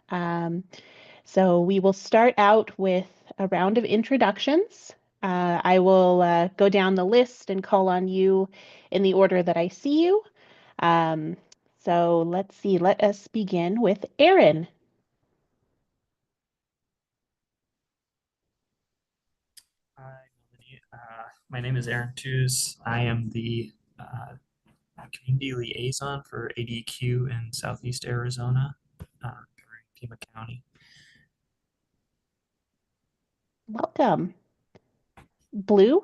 So we will start out with a round of introductions. I will go down the list and call on you in the order that I see you. So let's see, let us begin with Aaron. Hi, Melanie. My name is Aaron Tews. I am the community liaison for ADQ in Southeast Arizona, covering Pima County. Welcome. Blue.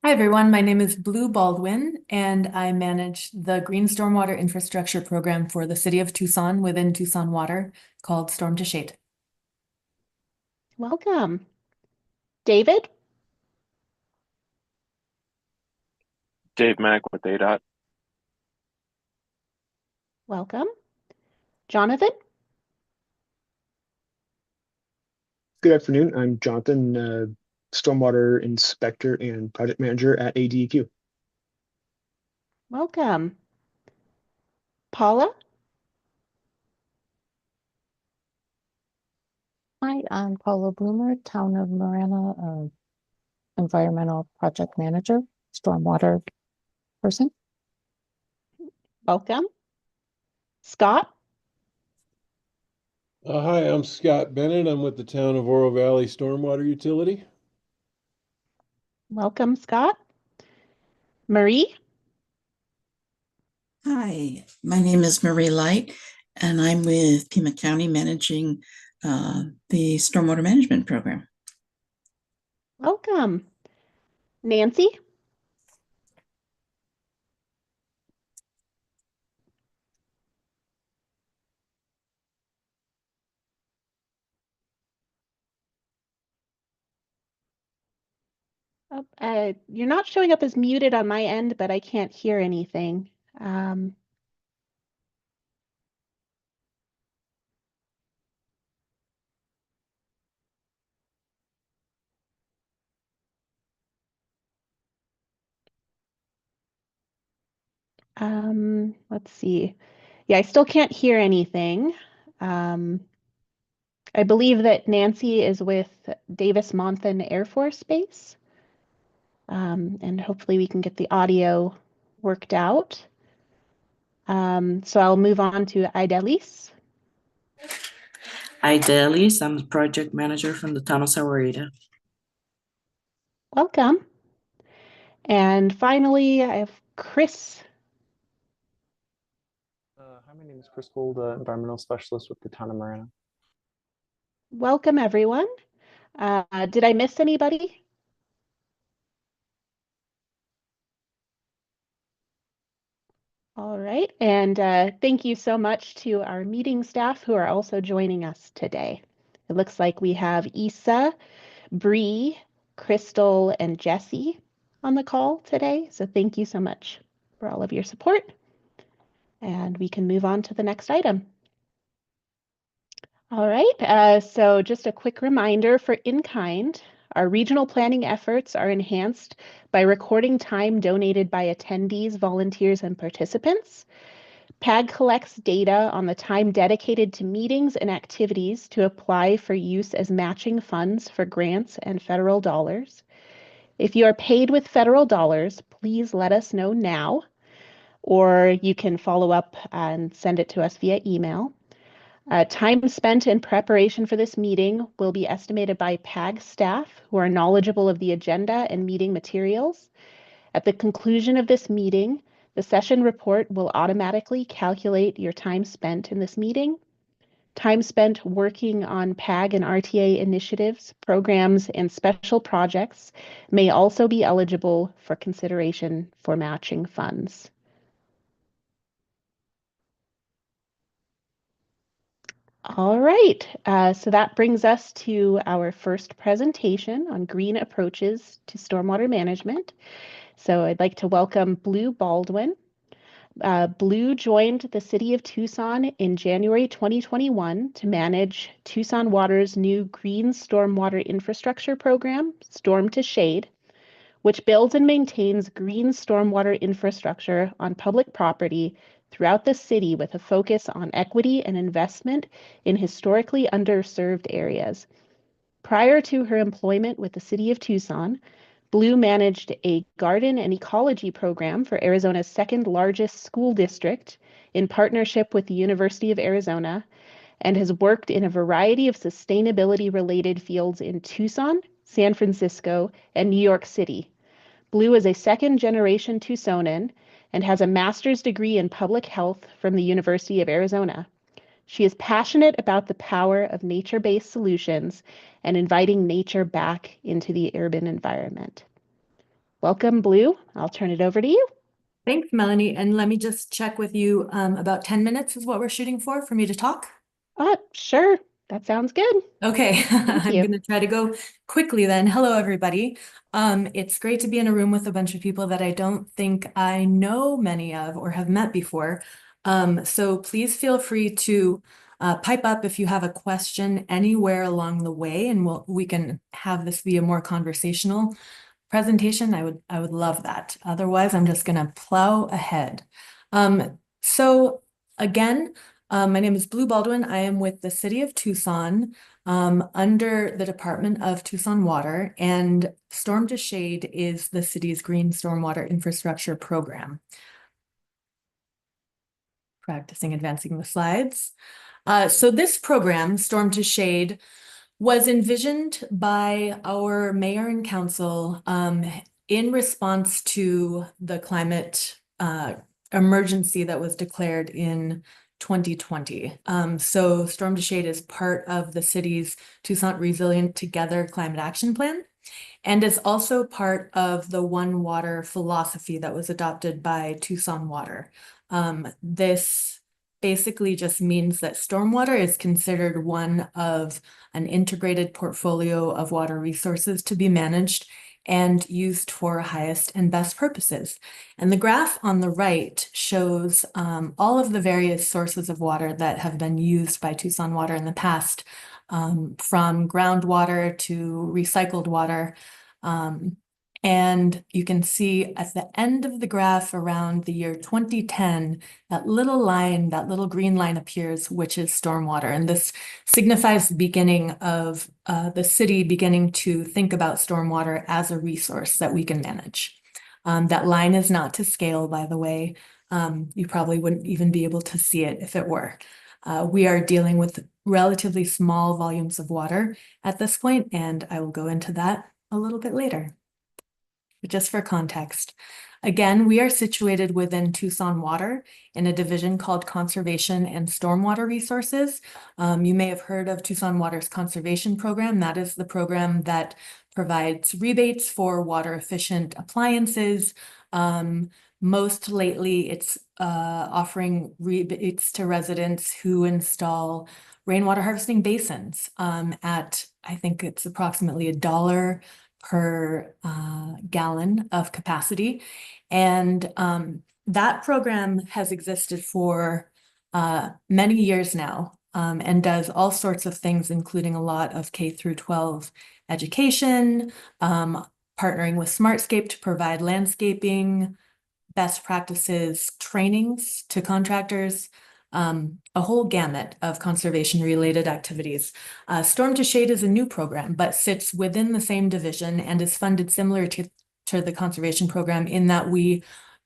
Hi, everyone. My name is Blue Baldwin, and I manage the Green Stormwater Infrastructure Program for the City of Tucson within Tucson Water called Storm to Shade. Welcome. David. Dave Mack with ADOT. Welcome. Jonathan. Good afternoon. I'm Jonathan, Stormwater Inspector and Project Manager at ADQ. Welcome. Paula. Hi, I'm Paula Bloomer, Town of Marana, Environmental Project Manager, Stormwater person. Welcome. Scott. Hi, I'm Scott Bennett. I'm with the Town of Oro Valley Stormwater Utility. Welcome, Scott. Marie. Hi, my name is Marie Light, and I'm with Pima County managing the Stormwater Management Program. Welcome. Nancy. You're not showing up as muted on my end, but I can't hear anything. Let's see. Yeah, I still can't hear anything. I believe that Nancy is with Davis-Monthan Air Force Base. And hopefully we can get the audio worked out. So I'll move on to Idalis. Idalis, I'm the project manager from the town of Sahuarita. Welcome. And finally, I have Chris. Hi, my name is Chris Gold, environmental specialist with the town of Marana. Welcome, everyone. Did I miss anybody? All right, and thank you so much to our meeting staff who are also joining us today. It looks like we have Issa, Bree, Crystal, and Jesse on the call today. So thank you so much for all of your support. And we can move on to the next item. All right, so just a quick reminder for in-kind, our regional planning efforts are enhanced by recording time donated by attendees, volunteers, and participants. PAG collects data on the time dedicated to meetings and activities to apply for use as matching funds for grants and federal dollars. If you are paid with federal dollars, please let us know now, or you can follow up and send it to us via email. Time spent in preparation for this meeting will be estimated by PAG staff who are knowledgeable of the agenda and meeting materials. At the conclusion of this meeting, the session report will automatically calculate your time spent in this meeting. Time spent working on PAG and RTA initiatives, programs, and special projects may also be eligible for consideration for matching funds. All right, so that brings us to our first presentation on green approaches to stormwater management. So I'd like to welcome Blue Baldwin. Blue joined the City of Tucson in January 2021 to manage Tucson Water's new Green Stormwater Infrastructure Program, Storm to Shade, which builds and maintains green stormwater infrastructure on public property throughout the city with a focus on equity and investment in historically underserved areas. Prior to her employment with the City of Tucson, Blue managed a garden and ecology program for Arizona's second largest school district in partnership with the University of Arizona, and has worked in a variety of sustainability-related fields in Tucson, San Francisco, and New York City. Blue is a second-generation Tucsonan and has a master's degree in public health from the University of Arizona. She is passionate about the power of nature-based solutions and inviting nature back into the urban environment. Welcome, Blue. I'll turn it over to you. Thanks, Melanie. And let me just check with you. About 10 minutes is what we're shooting for me to talk. Sure. That sounds good. Okay, I'm you. going to try to go quickly then. Hello, everybody. It's great to be in a room with a bunch of people that I don't think I know many of or have met before. So please feel free to pipe up if you have a question anywhere along the way, and we can have this be a more conversational presentation. I would love that. Otherwise, I'm just going to plow ahead. So again, my name is Blue Baldwin. I am with the City of Tucson under the Department of Tucson Water, and Storm to Shade is the city's green stormwater infrastructure program. Practicing advancing the slides. So this program, Storm to Shade, was envisioned by our mayor and council in response to the climate emergency that was declared in 2020. So Storm to Shade is part of the city's Tucson Resilient Together Climate Action Plan, and is also part of the One Water philosophy that was adopted by Tucson Water. This basically just means that stormwater is considered one of an integrated portfolio of water resources to be managed and used for highest and best purposes. And the graph on the right shows all of the various sources of water that have been used by Tucson Water in the past, from groundwater to recycled water. And you can see at the end of the graph around the year 2010, that little line, that little green line appears, which is stormwater. And this signifies the beginning of the city beginning to think about stormwater as a resource that we can manage. That line is not to scale, by the way. You probably wouldn't even be able to see it if it were. We are dealing with relatively small volumes of water at this point, and I will go into that a little bit later. But just for context, again, we are situated within Tucson Water in a division called Conservation and Stormwater Resources. You may have heard of Tucson Water's conservation program. That is the program that provides rebates for water efficient appliances. Most lately, it's offering rebates to residents who install rainwater harvesting basins at, I think it's approximately $1 per gallon of capacity. And that program has existed for many years now and does all sorts of things, including a lot of K through 12 education, partnering with Smartscape to provide landscaping, best practices, trainings to contractors, a whole gamut of conservation-related activities. Storm to Shade is a new program, but sits within the same division and is funded similar to the conservation program in that we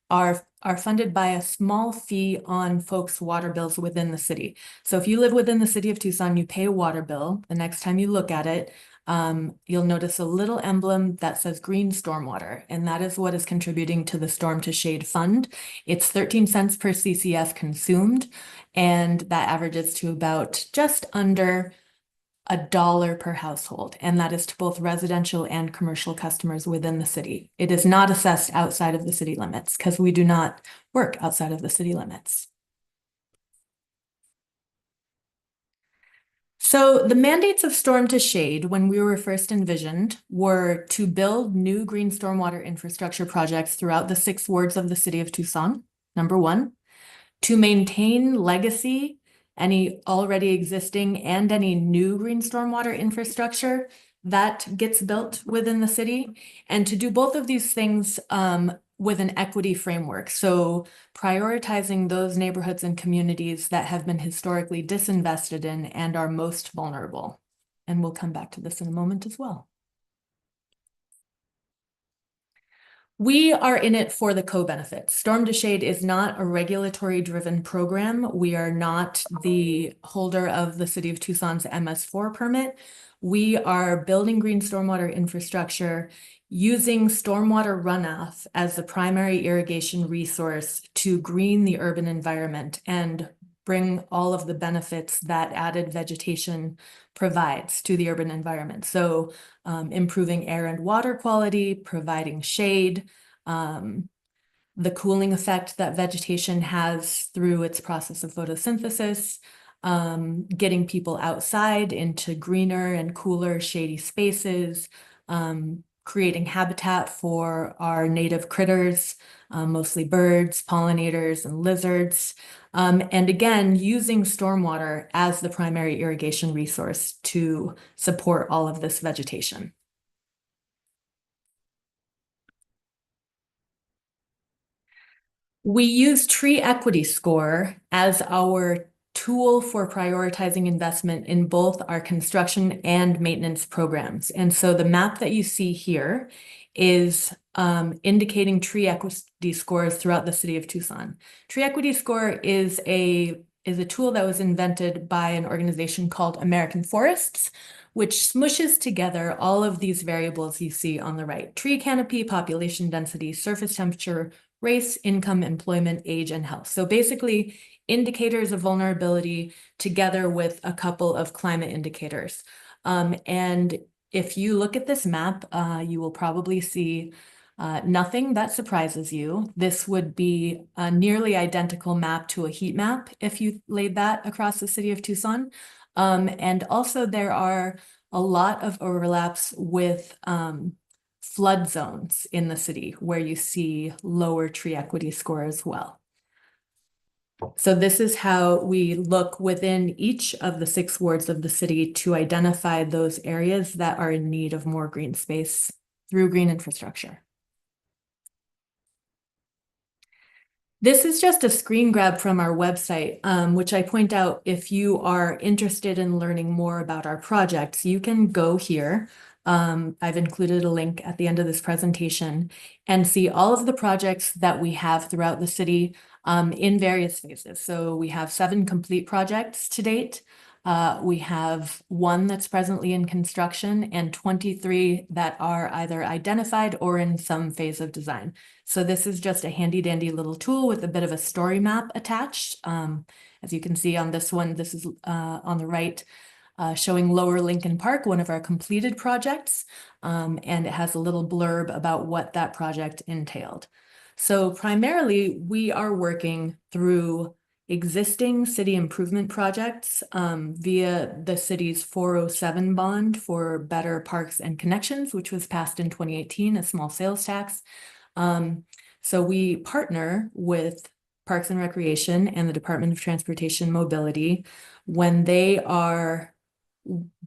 are funded by a small fee on folks' water bills within the city. So if you live within the city of Tucson, you pay a water bill. The next time you look at it, you'll notice a little emblem that says green stormwater, and that is what is contributing to the Storm to Shade Fund. It's 13 cents per CCF consumed, and that averages to about just under $1 per household, and that is to both residential and commercial customers within the city. It is not assessed outside of the city limits because we do not work outside of the city limits. So the mandates of Storm to Shade, when we were first envisioned, were to build new green stormwater infrastructure projects throughout the 6 wards of the city of Tucson, number 1, to maintain legacy, any already existing and any new green stormwater infrastructure that gets built within the city. And to do both of these things with an equity framework. So prioritizing those neighborhoods and communities that have been historically disinvested in and are most vulnerable. And we'll come back to this in a moment as well. We are in it for the co-benefits. Storm to Shade is not a regulatory driven program. We are not the holder of the City of Tucson's MS4 permit. We are building green stormwater infrastructure using stormwater runoff as the primary irrigation resource to green the urban environment and bring all of the benefits that added vegetation provides to the urban environment. So improving air and water quality, providing shade, the cooling effect that vegetation has through its process of photosynthesis, getting people outside into greener and cooler shady spaces, creating habitat for our native critters, mostly birds, pollinators, and lizards. And again, using stormwater as the primary irrigation resource to support all of this vegetation. We use Tree Equity Score as our tool for prioritizing investment in both our construction and maintenance programs. And so the map that you see here is indicating tree equity scores throughout the city of Tucson. Tree Equity Score is a tool that was invented by an organization called American Forests, which smushes together all of these variables you see on the right: tree canopy, population density, surface temperature, race, income, employment, age, and health. So basically indicators of vulnerability together with a couple of climate indicators. And if you look at this map, you will probably see nothing that surprises you. This would be a nearly identical map to a heat map if you laid that across the city of Tucson. And also there are a lot of overlaps with flood zones in the city where you see lower tree equity score as well. So this is how we look within each of the 6 wards of the city to identify those areas that are in need of more green space through green infrastructure. This is just a screen grab from our website, which I point out if you are interested in learning more about our projects, you can go here. I've included a link at the end of this presentation and see all of the projects that we have throughout the city in various phases. So we have 7 complete projects to date. We have 1 that's presently in construction and 23 that are either identified or in some phase of design. So this is just a handy dandy little tool with a bit of a story map attached. As you can see on this one, this is on the right, showing Lower Lincoln Park, one of our completed projects. And it has a little blurb about what that project entailed. So primarily we are working through existing city improvement projects via the city's 407 bond for better parks and connections, which was passed in 2018, a small sales tax. So we partner with Parks and Recreation and the Department of Transportation Mobility when they are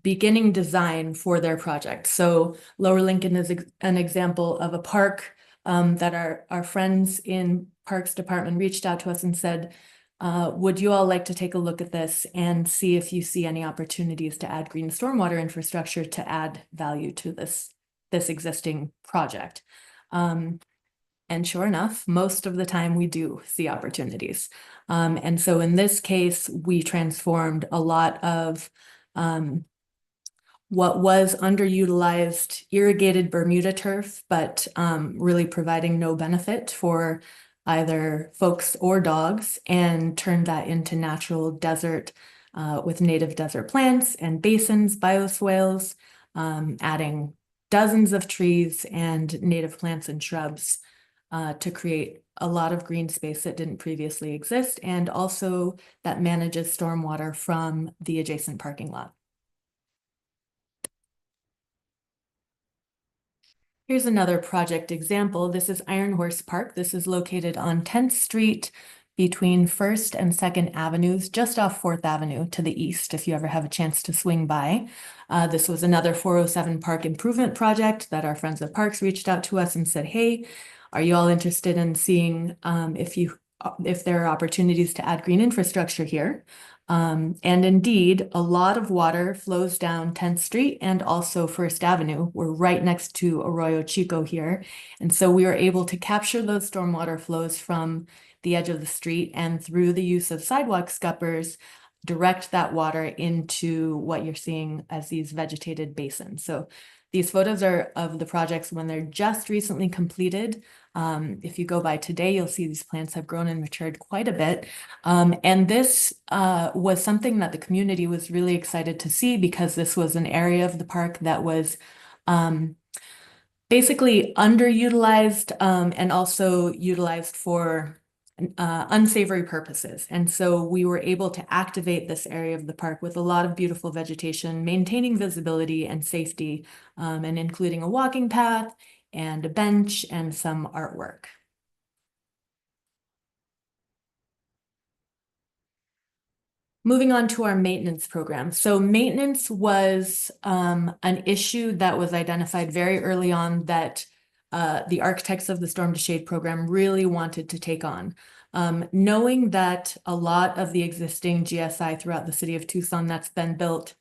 beginning design for their project. So Lower Lincoln is an example of a park that our friends in Parks Department reached out to us and said, would you all like to take a look at this and see if you see any opportunities to add green stormwater infrastructure to add value to this existing project? And sure enough, most of the time we do see opportunities. And so in this case, we transformed a lot of what was underutilized irrigated Bermuda turf, but really providing no benefit for either folks or dogs, and turned that into natural desert with native desert plants and basins, bioswales, adding dozens of trees and native plants and shrubs to create a lot of green space that didn't previously exist, and also that manages stormwater from the adjacent parking lot. Here's another project example. This is Iron Horse Park. This is located on 10th Street between 1st and 2nd Avenues, just off 4th Avenue to the east, if you ever have a chance to swing by. This was another 407 park improvement project that our friends at Parks reached out to us and said, hey, Are you all interested in seeing if there are opportunities to add green infrastructure here? And indeed, a lot of water flows down 10th Street and also First Avenue. We're right next to Arroyo Chico here. And so we were able to capture those stormwater flows from the edge of the street and through the use of sidewalk scuppers, direct that water into what you're seeing as these vegetated basins. So these photos are of the projects when they're just recently completed. If you go by today, you'll see these plants have grown and matured quite a bit. And this was something that the community was really excited to see because this was an area of the park that was basically underutilized and also utilized for unsavory purposes. And so we were able to activate this area of the park with a lot of beautiful vegetation, maintaining visibility and safety, and including a walking path and a bench and some artwork. Moving on to our maintenance program. So maintenance was an issue that was identified very early on that the architects of the Storm to Shade program really wanted to take on. Knowing that a lot of the existing GSI throughout the city of Tucson that's been built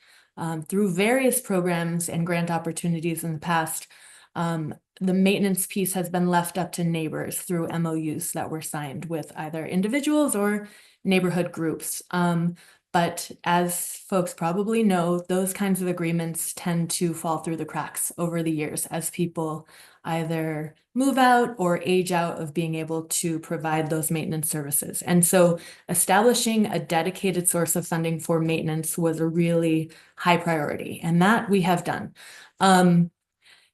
through various programs and grant opportunities in the past, the maintenance piece has been left up to neighbors through MOUs that were signed with either individuals or neighborhood groups. But as folks probably know, those kinds of agreements tend to fall through the cracks over the years as people either move out or age out of being able to provide those maintenance services. And so establishing a dedicated source of funding for maintenance was a really high priority, and that we have done.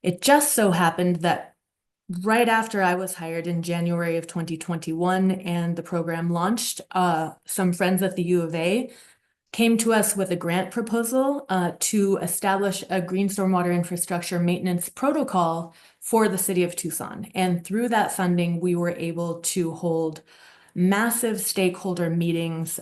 It just so happened that right after I was hired in January of 2021 and the program launched, some friends at the U of A came to us with a grant proposal to establish a green stormwater infrastructure maintenance protocol for the city of Tucson. And through that funding, we were able to hold massive stakeholder meetings.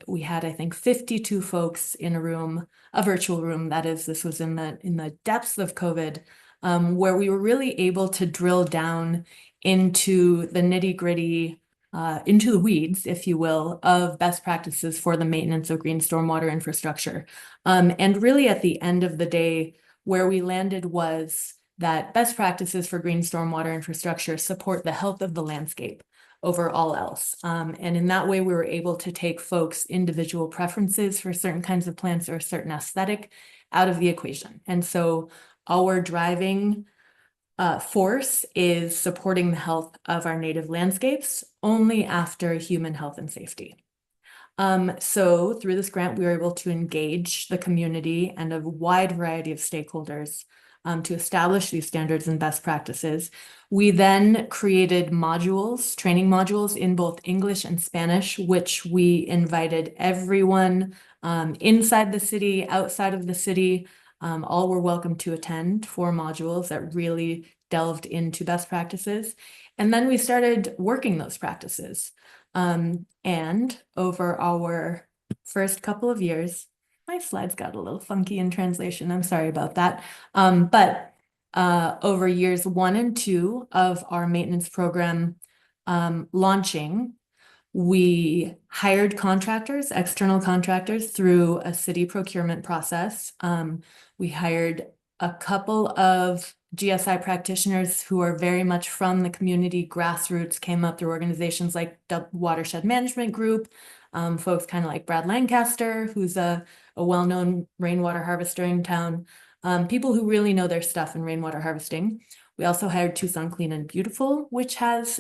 We had, I think, 52 folks in a room, a virtual room, that is, this was in the depths of COVID, where we were really able to drill down into the nitty-gritty, into the weeds, if you will, of best practices for the maintenance of green stormwater infrastructure. And really at the end of the day, where we landed was that best practices for green stormwater infrastructure support the health of the landscape over all else. And in that way, we were able to take folks' individual preferences for certain kinds of plants or a certain aesthetic out of the equation. And so our driving force is supporting the health of our native landscapes only after human health and safety. So through this grant, we were able to engage the community and a wide variety of stakeholders to establish these standards and best practices. We then created modules, training modules in both English and Spanish, which we invited everyone inside the city, outside of the city, all were welcome to attend 4 modules that really delved into best practices. And then we started working those practices. And over our first couple of years, my slides got a little funky in translation. I'm sorry about that. But over years 1 and 2 of our maintenance program launching, we hired contractors, external contractors, through a city procurement process. We hired a couple of GSI practitioners who are very much from the community grassroots, came up through organizations like the Watershed Management Group, folks kind of like Brad Lancaster, who's a well-known rainwater harvester in town, people who really know their stuff in rainwater harvesting. We also hired Tucson Clean and Beautiful, which has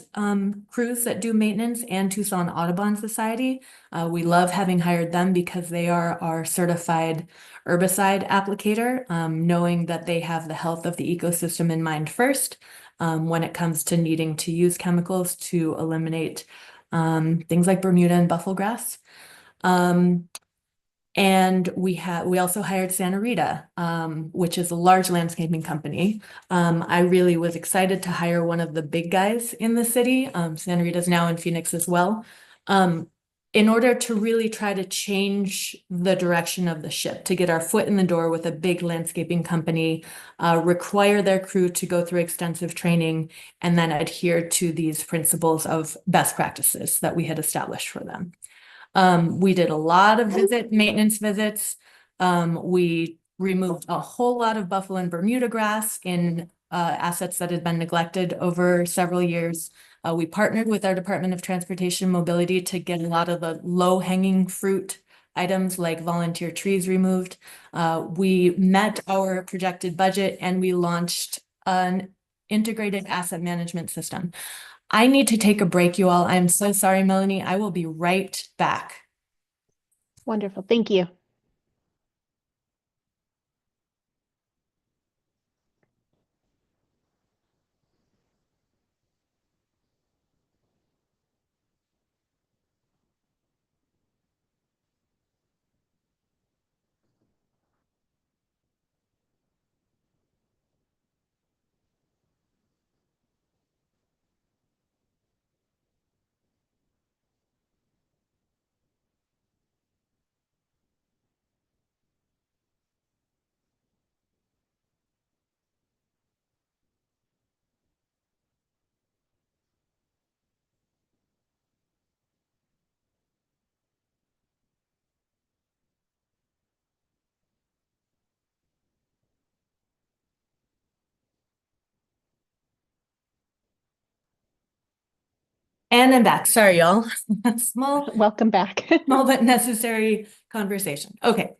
crews that do maintenance, and Tucson Audubon Society. We love having hired them because they are our certified herbicide applicator, knowing that they have the health of the ecosystem in mind first when it comes to needing to use chemicals to eliminate things like Bermuda and buffalo grass. And we also hired Santa Rita, which is a large landscaping company. I really was excited to hire one of the big guys in the city. Santa Rita is now in Phoenix as well. in order to really try to change the direction of the ship, to get our foot in the door with a big landscaping company, require their crew to go through extensive training, and then adhere to these principles of best practices that we had established for them. We did a lot of maintenance visits. We removed a whole lot of buffalo and Bermuda grass in assets that had been neglected over several years. We partnered with our Department of Transportation Mobility to get a lot of the low-hanging fruit items like volunteer trees removed. We met our projected budget and we launched an integrated asset management system. I need to take a break, you all. I'm so sorry, Melanie. I will be right back. Wonderful. Thank you. And I'm back. Sorry, y'all. Small Welcome back. small but necessary conversation. Okay.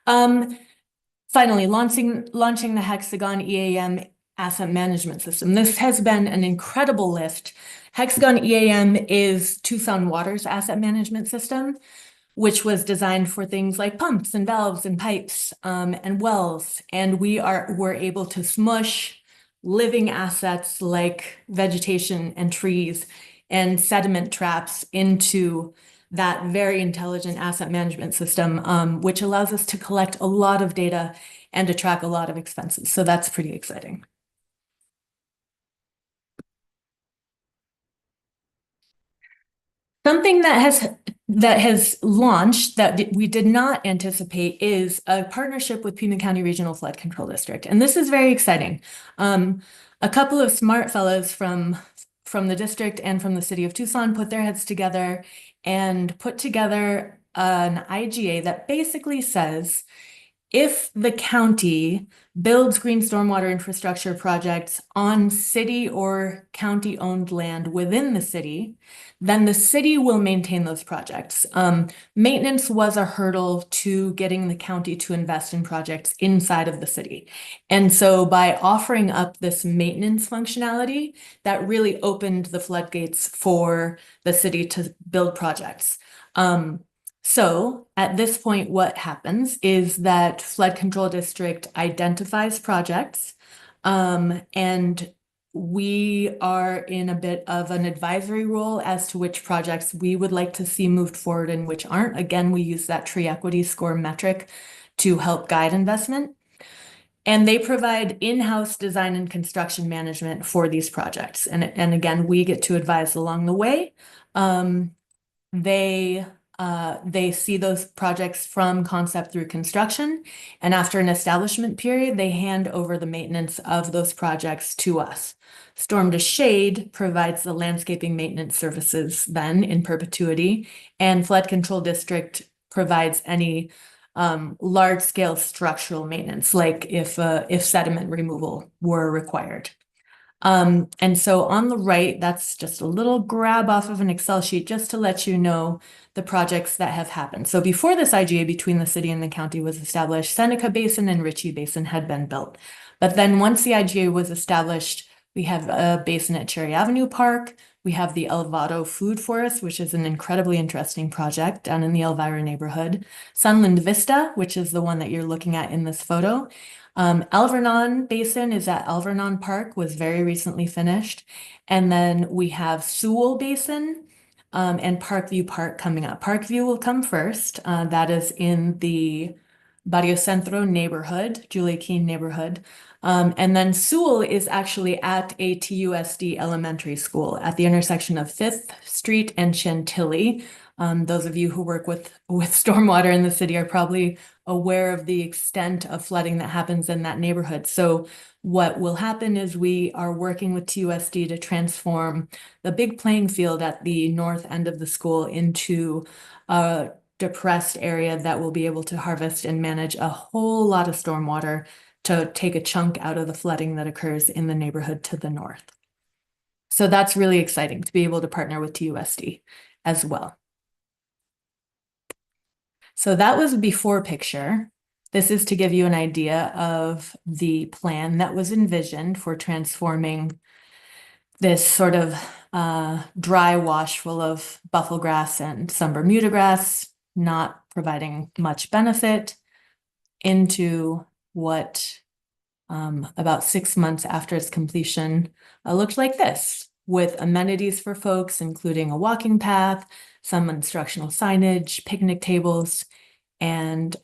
Finally, launching the Hexagon EAM asset management system. This has been an incredible lift. Hexagon EAM is Tucson Water's asset management system, which was designed for things like pumps and valves and pipes and wells. And we're able to smush living assets like vegetation and trees and sediment traps into that very intelligent asset management system, which allows us to collect a lot of data and to track a lot of expenses. So that's pretty exciting. Something that has launched that we did not anticipate is a partnership with Pima County Regional Flood Control District. And this is very exciting. A couple of smart fellows from the district and from the city of Tucson put their heads together and put together an IGA that basically says, if the county builds green stormwater infrastructure projects on city or county-owned land within the city, then the city will maintain those projects. Maintenance was a hurdle to getting the county to invest in projects inside of the city. And so by offering up this maintenance functionality, that really opened the floodgates for the city to build projects. So at this point, what happens is that Flood Control District identifies projects, and we are in a bit of an advisory role as to which projects we would like to see moved forward and which aren't. Again, we use that tree equity score metric to help guide investment. And they provide in-house design and construction management for these projects. And again, we get to advise along the way. They see those projects from concept through construction, and after an establishment period, they hand over the maintenance of those projects to us. Storm to Shade provides the landscaping maintenance services then in perpetuity, and Flood Control District provides any large-scale structural maintenance, like if sediment removal were required. And so on the right, that's just a little grab off of an Excel sheet just to let you know the projects that have happened. So before this IGA between the city and the county was established, Seneca Basin and Ritchie Basin had been built. But then once the IGA was established, we have a basin at Cherry Avenue Park. We have the Elvado Food Forest, which is an incredibly interesting project down in the Elvira neighborhood. Sunland Vista, which is the one that you're looking at in this photo. Alvernon Basin is at Alvernon Park, was very recently finished. And then we have Sewell Basin and Parkview Park coming up. Parkview will come first. That is in the Barrio Centro neighborhood, Julia Keene neighborhood. And then Sewell is actually at a TUSD elementary school at the intersection of 5th Street and Chantilly. Those of you who work with stormwater in the city are probably aware of the extent of flooding that happens in that neighborhood. So what will happen is we are working with TUSD to transform the big playing field at the north end of the school into a depressed area that will be able to harvest and manage a whole lot of stormwater to take a chunk out of the flooding that occurs in the neighborhood to the north. So that's really exciting to be able to partner with TUSD as well. So that was a before picture. This is to give you an idea of the plan that was envisioned for transforming this sort of dry wash full of buffalo grass and some Bermuda grass, not providing much benefit, into what about 6 months after its completion looked like this, with amenities for folks, including a walking path, some instructional signage, picnic tables, and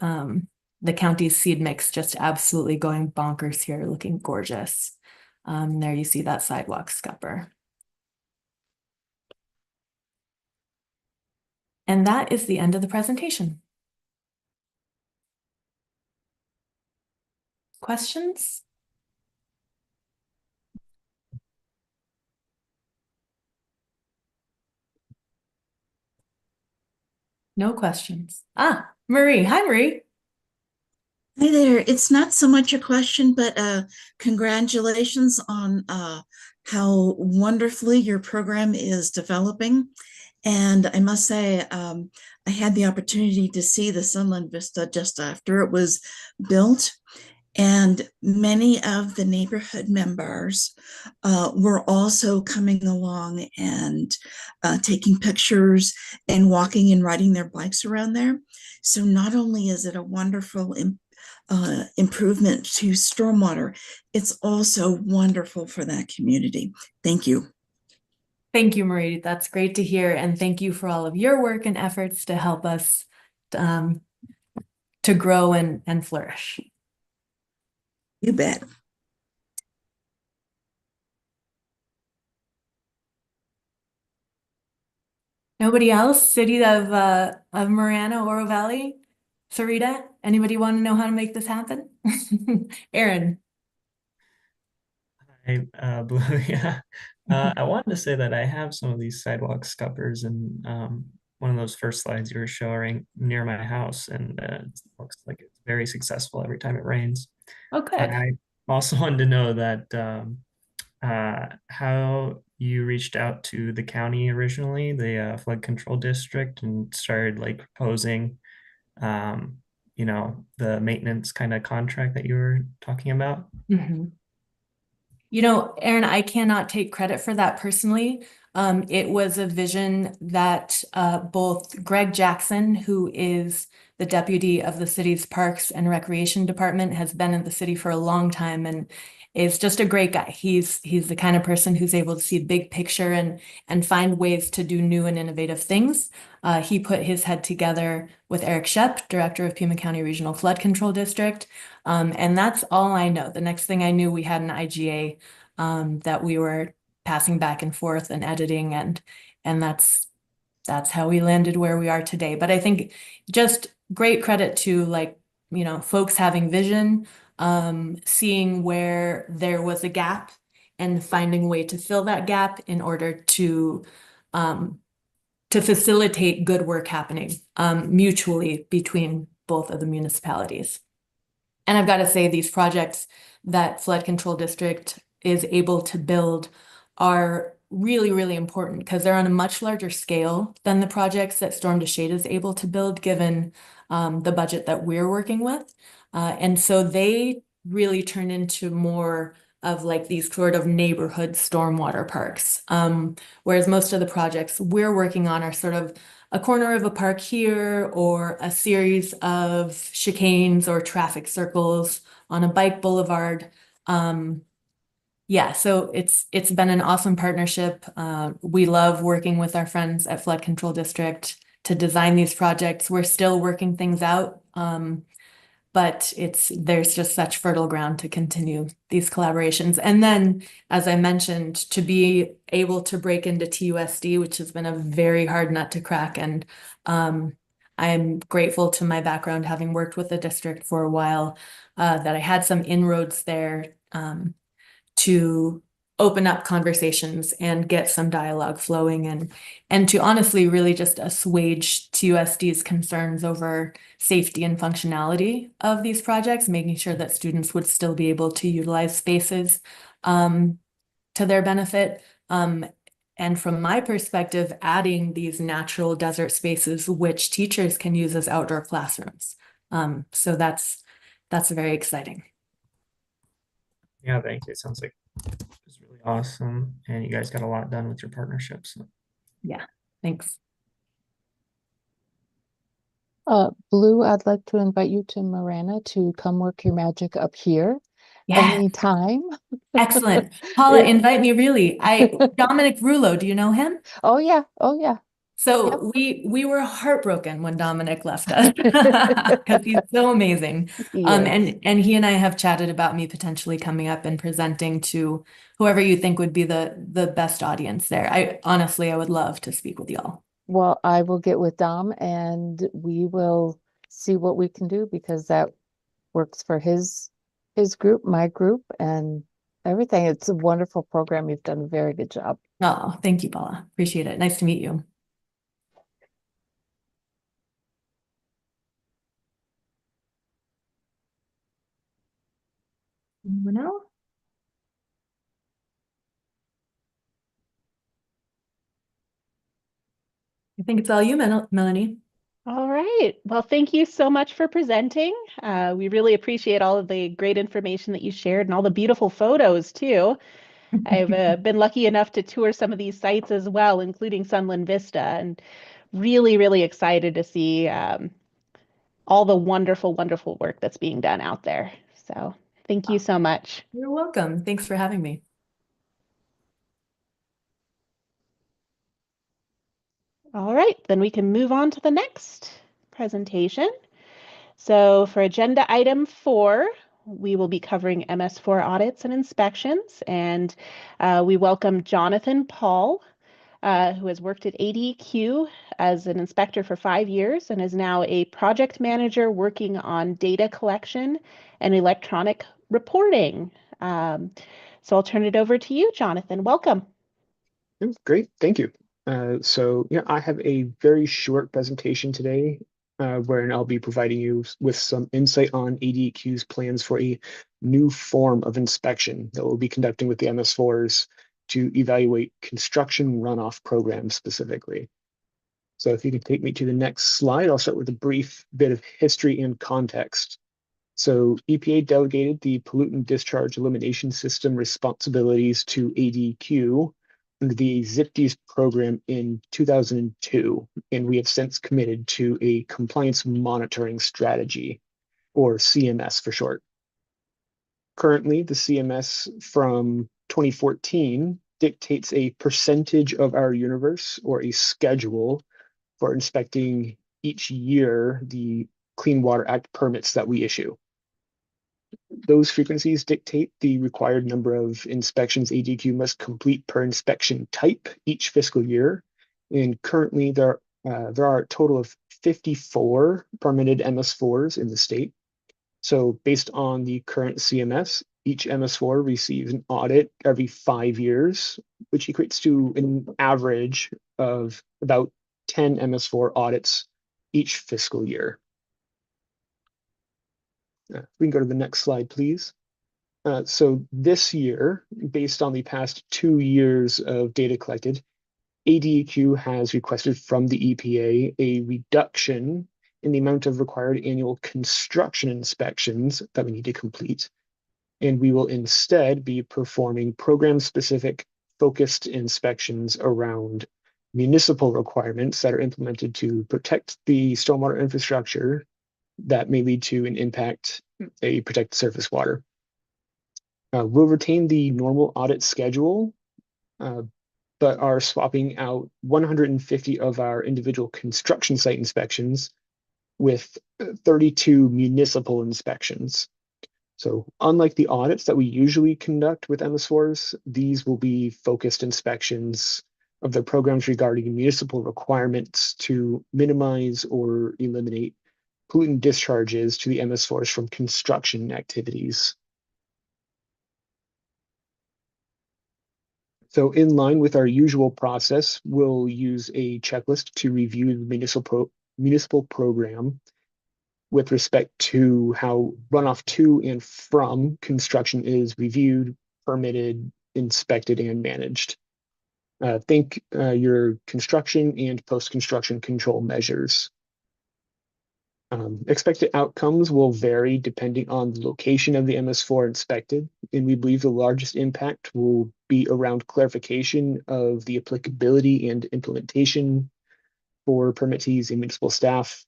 the county's seed mix just absolutely going bonkers here, looking gorgeous. There you see that sidewalk scupper. And that is the end of the presentation. Questions? No questions. Ah, Marie. Hi, Marie. Hi there. It's not so much a question, but congratulations on how wonderfully your program is developing. And I must say, I had the opportunity to see the Sunland Vista just after it was built. And many of the neighborhood members were also coming along and taking pictures and walking and riding their bikes around there. So not only is it a wonderful improvement to stormwater, it's also wonderful for that community. Thank you. Thank you, Marie. That's great to hear. And thank you for all of your work and efforts to help us to grow and flourish. You bet. Nobody else? City of Marana, Oro Valley? Sarita, anybody want to know how to make this happen? Aaron. Hi, Blue. Yeah. I wanted to say that I have some of these sidewalk scuppers and one of those first slides you were showing near my house, and it looks like it's very successful every time it rains. Oh, good. I also wanted to know that how you reached out to the county originally, the flood control district, and started like proposing, the maintenance kind of contract that you were talking about. Mm-hmm. You know, Aaron, I cannot take credit for that personally. It was a vision that both Greg Jackson, who is the deputy of the city's Parks and Recreation Department, has been in the city for a long time and is just a great guy. He's the kind of person who's able to see a big picture and find ways to do new and innovative things. He put his head together with Eric Shep, director of Pima County Regional Flood Control District. And that's all I know. The next thing I knew, we had an IGA that we were passing back and forth and editing, and that's how we landed where we are today. But I think just great credit to folks having vision, seeing where there was a gap and finding a way to fill that gap in order to facilitate good work happening mutually between both of the municipalities. And I've got to say, these projects that Flood Control District is able to build are really, really important because they're on a much larger scale than the projects that Storm to Shade is able to build, given the budget that we're working with. And so they really turn into more of like these sort of neighborhood stormwater parks. Whereas most of the projects we're working on are sort of a corner of a park here, or a series of chicanes or traffic circles on a bike boulevard. Yeah, so it's been an awesome partnership. We love working with our friends at Flood Control District to design these projects. We're still working things out. but there's just such fertile ground to continue these collaborations. And then, as I mentioned, to be able to break into TUSD, which has been a very hard nut to crack. And I'm grateful to my background, having worked with the district for a while, that I had some inroads there to open up conversations and get some dialogue flowing, and to honestly really just assuage TUSD's concerns over safety and functionality of these projects, making sure that students would still be able to utilize spaces to their benefit. And from my perspective, adding these natural desert spaces, which teachers can use as outdoor classrooms. So that's very exciting. Yeah, thank you. It sounds like it's really awesome, and you guys got a lot done with your partnerships. Yeah, thanks. Blue, I'd like to invite you to Marana to come work your magic up here Yeah, anytime. excellent. Paula, Yeah. invite me really. Dominic Rulo, do you know him? Oh yeah, oh yeah. So we were heartbroken when Dominic left us because he's so amazing. Yes. And he and I have chatted about me potentially coming up and presenting to whoever you think would be the best audience there. I would love to speak with y'all. Well, I will get with Dom and we will see what we can do because that works for his group, my group, and everything. It's a wonderful program. You've done a very good job. Oh, thank you, Paula. Appreciate it. Nice to meet you. Anyone else? I think it's all you, Melanie. All right. Well, thank you so much for presenting. We really appreciate all of the great information that you shared and all the beautiful photos too. I've been lucky enough to tour some of these sites as well, including Sunland Vista, and really, really excited to see all the wonderful, wonderful work that's being done out there. So thank you so much. You're welcome. Thanks for having me. All right, then we can move on to the next presentation. So for agenda item 4, we will be covering MS4 audits and inspections, and we welcome Jonathan Paul, who has worked at ADQ as an inspector for 5 years and is now a project manager working on data collection and electronic reporting. So I'll turn it over to you, Jonathan. Welcome. Great, thank you. So yeah, I have a very short presentation today, wherein I'll be providing you with some insight on ADQ's plans for a new form of inspection that we'll be conducting with the MS4s to evaluate construction runoff programs specifically. So if you can take me to the next slide, I'll start with a brief bit of history and context. So EPA delegated the pollutant discharge elimination system responsibilities to ADQ under the ZIPDES program in 2002, and we have since committed to a compliance monitoring strategy, or CMS for short. Currently, the CMS from 2014 dictates a percentage of our universe or a schedule for inspecting each year the Clean Water Act permits that we issue. Those frequencies dictate the required number of inspections ADQ must complete per inspection type each fiscal year. And currently there are a total of 54 permitted MS4s in the state. So based on the current CMS, each MS4 receives an audit every 5 years, which equates to an average of about 10 MS4 audits each fiscal year. We can go to the next slide, please. So this year, based on the past 2 years of data collected, ADQ has requested from the EPA a reduction in the amount of required annual construction inspections that we need to complete. And we will instead be performing program-specific focused inspections around municipal requirements that are implemented to protect the stormwater infrastructure that may lead to an impact, a protected surface water. We'll retain the normal audit schedule, but are swapping out 150 of our individual construction site inspections with 32 municipal inspections. So unlike the audits that we usually conduct with MS4s, these will be focused inspections of the programs regarding municipal requirements to minimize or eliminate pollutant discharges to the MS4s from construction activities. So in line with our usual process, we'll use a checklist to review the municipal program with respect to how runoff to and from construction is reviewed, permitted, inspected, and managed. Think your construction and post-construction control measures. Expected outcomes will vary depending on the location of the MS4 inspected, and we believe the largest impact will be around clarification of the applicability and implementation for permittees and municipal staff,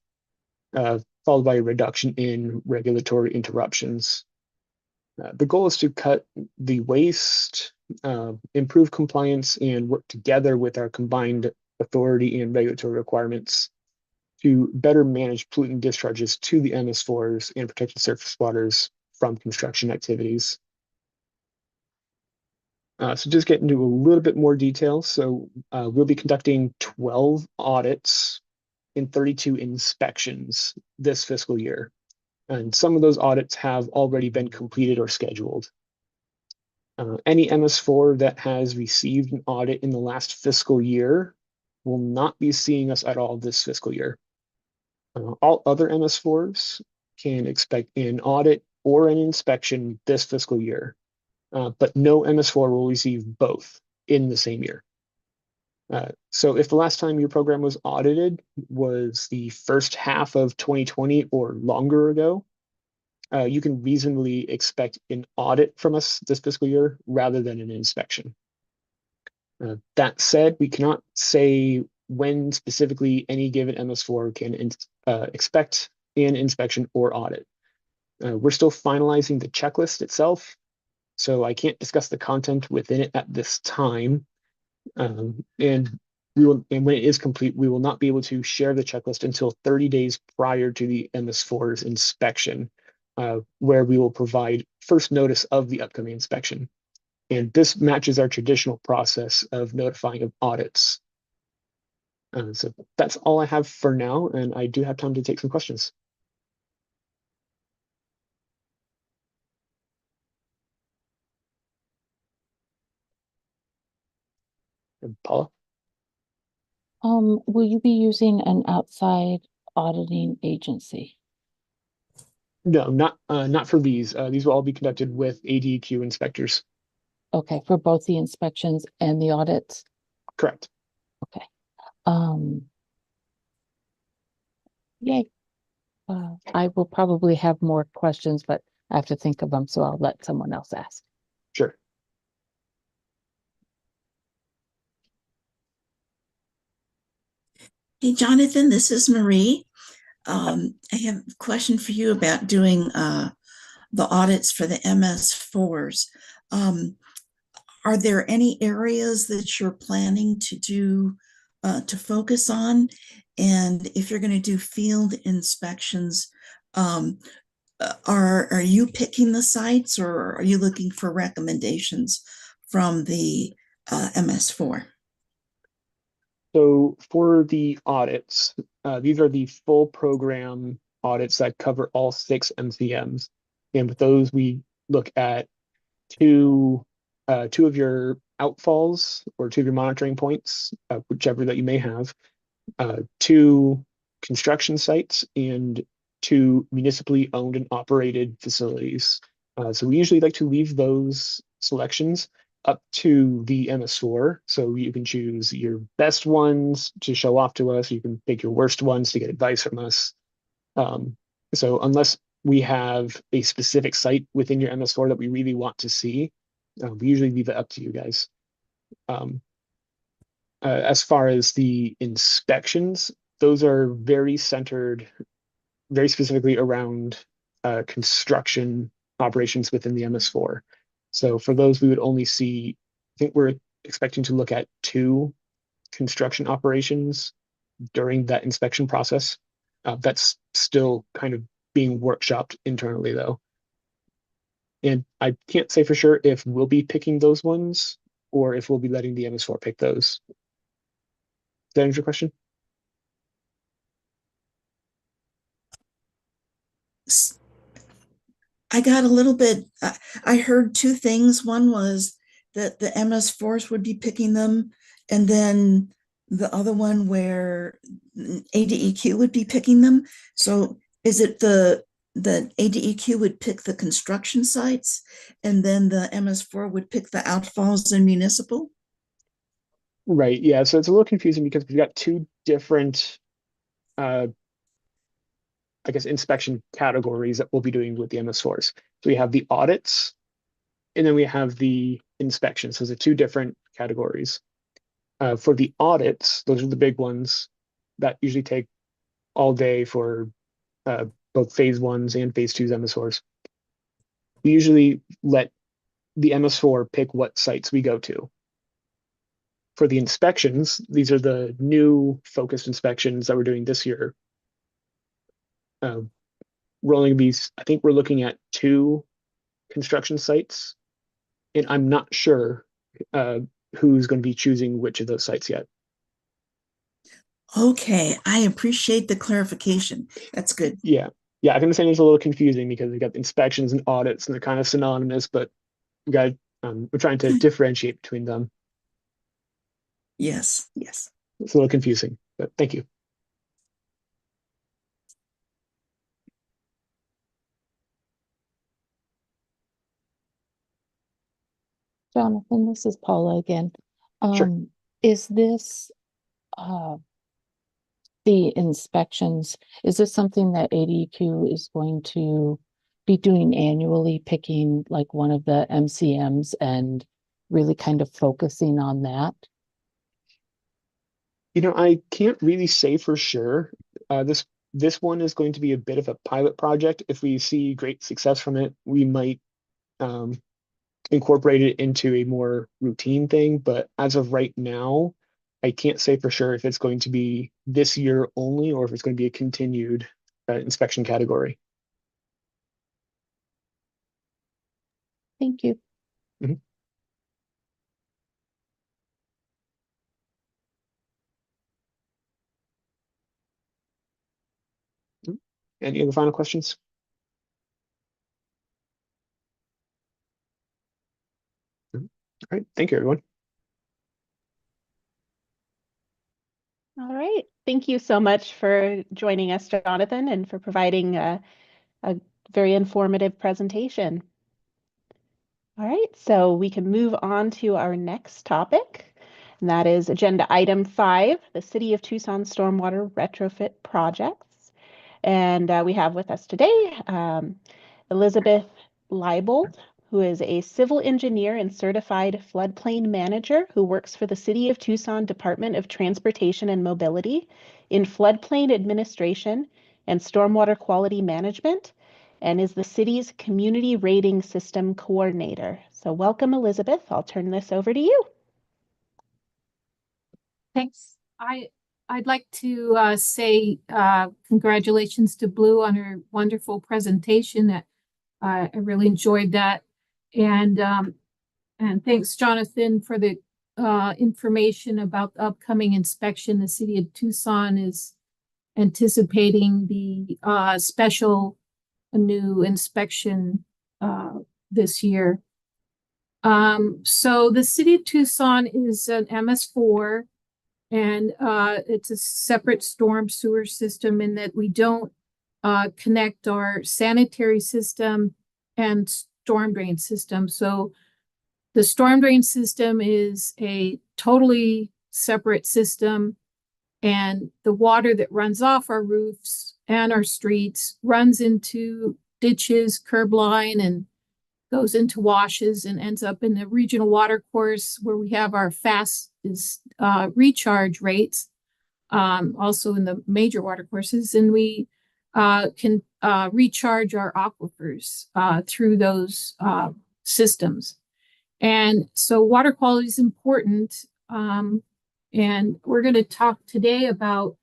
followed by a reduction in regulatory interruptions. The goal is to cut the waste, improve compliance, and work together with our combined authority and regulatory requirements to better manage pollutant discharges to the MS4s and protected surface waters from construction activities. So just get into a little bit more detail. So we'll be conducting 12 audits and 32 inspections this fiscal year. And some of those audits have already been completed or scheduled. Any MS4 that has received an audit in the last fiscal year will not be seeing us at all this fiscal year. All other MS4s can expect an audit or an inspection this fiscal year, but no MS4 will receive both in the same year. So if the last time your program was audited was the first half of 2020 or longer ago, you can reasonably expect an audit from us this fiscal year rather than an inspection. That said, we cannot say when specifically any given MS4 can expect an inspection or audit. We're still finalizing the checklist itself, so I can't discuss the content within it at this time. And when it is complete, we will not be able to share the checklist until 30 days prior to the MS4's inspection, where we will provide first notice of the upcoming inspection. And this matches our traditional process of notifying of audits. So that's all I have for now, and I do have time to take some questions. Paula? Will you be using an outside auditing agency? No, not for these. These will all be conducted with ADEQ inspectors. Okay, for both the inspections and the audits? Correct. Okay. Yay. I will probably have more questions, but I have to think of them, so I'll let someone else ask. Sure. Hey, Jonathan, this is Marie. I have a question for you about doing the audits for the MS4s. Are there any areas that you're planning to do to focus on? And if you're going to do field inspections, are you picking the sites, or are you looking for recommendations from the MS4? So for the audits, these are the full program audits that cover all 6 MCMs. And with those, we look at two of your outfalls or 2 of your monitoring points, whichever that you may have, 2 construction sites, and 2 municipally owned and operated facilities. So we usually like to leave those selections up to the MS4. So you can choose your best ones to show off to us. You can pick your worst ones to get advice from us. So unless we have a specific site within your MS4 that we really want to see, we usually leave it up to you guys. As far as the inspections, those are very centered, very specifically around construction operations within the MS4. So for those, we would only see, I think we're expecting to look at 2 construction operations during that inspection process. That's still kind of being workshopped internally though. And I can't say for sure if we'll be picking those ones or if we'll be letting the MS4 pick those. Does that answer your question? I got a little bit, I heard two things. One was that the MS4s would be picking them, and then the other one where ADEQ would be picking them. So is it the ADEQ would pick the construction sites and then the MS4 would pick the outfalls and municipal? Right, yeah, so it's a little confusing because we've got two different I guess inspection categories that we'll be doing with the MS4s. So we have the audits and then we have the inspections. So those are two different categories. For the audits, those are the big ones that usually take all day for both phase ones and phase twos MS4s. We usually let the MS4 pick what sites we go to. For the inspections, these are the new focused inspections that we're doing this year. We're only gonna be, I think we're looking at 2 construction sites, and I'm not sure who's going to be choosing which of those sites yet. Okay, I appreciate the clarification. That's good. Yeah, I can understand it's a little confusing because we got inspections and audits, and they're kind of synonymous, but we got we're trying to differentiate between them. Yes. It's a little confusing, but thank you. Jonathan, this is Paula again. Sure. Is this the inspections, is this something that ADQ is going to be doing annually, picking like one of the MCMs and really kind of focusing on that? I can't really say for sure. This one is going to be a bit of a pilot project. If we see great success from it, we might incorporate it into a more routine thing. But as of right now, I can't say for sure if it's going to be this year only or if it's going to be a continued inspection category. Thank you. Mhm. Any other final questions? All right. Thank you, everyone. All right. Thank you so much for joining us, Jonathan, and for providing a very informative presentation. All right, so we can move on to our next topic, and that is agenda item 5, the City of Tucson Stormwater Retrofit Projects. And we have with us today Elizabeth Leibold, who is a civil engineer and certified floodplain manager who works for the City of Tucson Department of Transportation and Mobility in floodplain administration and stormwater quality management, and is the city's community rating system coordinator. So welcome, Elizabeth. I'll turn this over to you. Thanks. I'd like to say congratulations to Blue on her wonderful presentation. I really enjoyed that, and thanks, Jonathan, for the information about the upcoming inspection. The City of Tucson is anticipating the special new inspection this year. So the City of Tucson is an MS4, and it's a separate storm sewer system in that we don't connect our sanitary system and storm drain system. So the storm drain system is a totally separate system, and the water that runs off our roofs and our streets runs into ditches, curb line, and goes into washes and ends up in the regional water course where we have our fastest recharge rates, also in the major water courses, and we can recharge our aquifers through those systems. And so water quality is important. And we're going to talk today about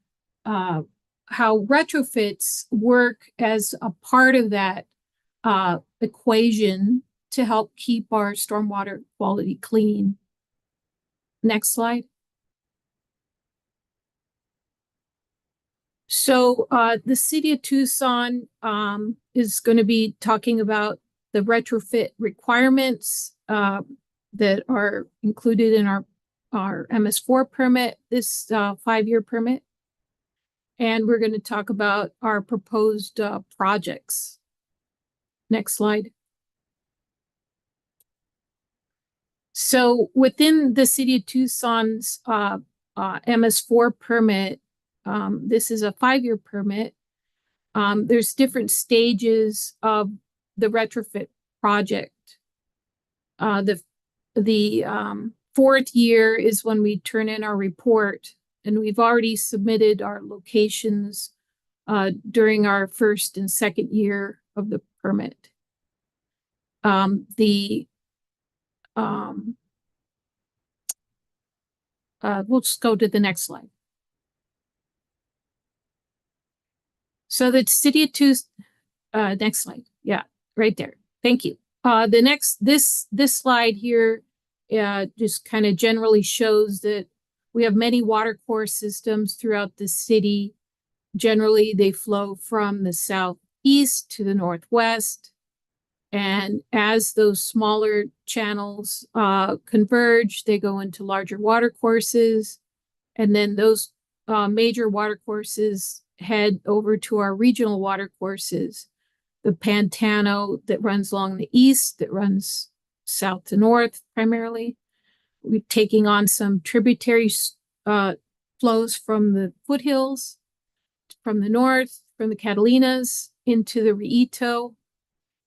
how retrofits work as a part of that equation to help keep our stormwater quality clean. Next slide. So the city of Tucson is going to be talking about the retrofit requirements that are included in our MS4 permit, this 5-year permit. And we're going to talk about our proposed projects. Next slide. So within the city of Tucson's MS4 permit, this is a 5-year permit. There's different stages of the retrofit project. The 4th year is when we turn in our report, and we've already submitted our locations during our 1st and 2nd year of the permit. We'll just go to the next slide. So the city of Tucson, next slide. Yeah, right there. Thank you. This slide here just kind of generally shows that we have many water course systems throughout the city. Generally, they flow from the southeast to the northwest. And as those smaller channels converge, they go into larger water courses. And then those major water courses head over to our regional water courses. The Pantano that runs along the east, that runs south to north primarily. We're taking on some tributary flows from the foothills, from the north, from the Catalinas into the Rito.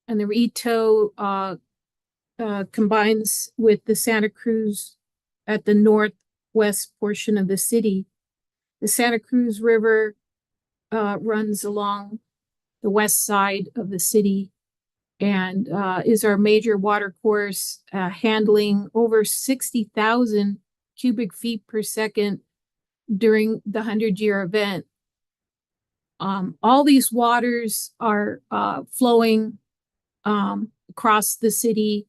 And the Rito combines with the Santa Cruz at the northwest portion of the city. The Santa Cruz River runs along the west side of the city and is our major water course, handling over 60,000 cubic feet per second during the 100-year event. All these waters are flowing across the city,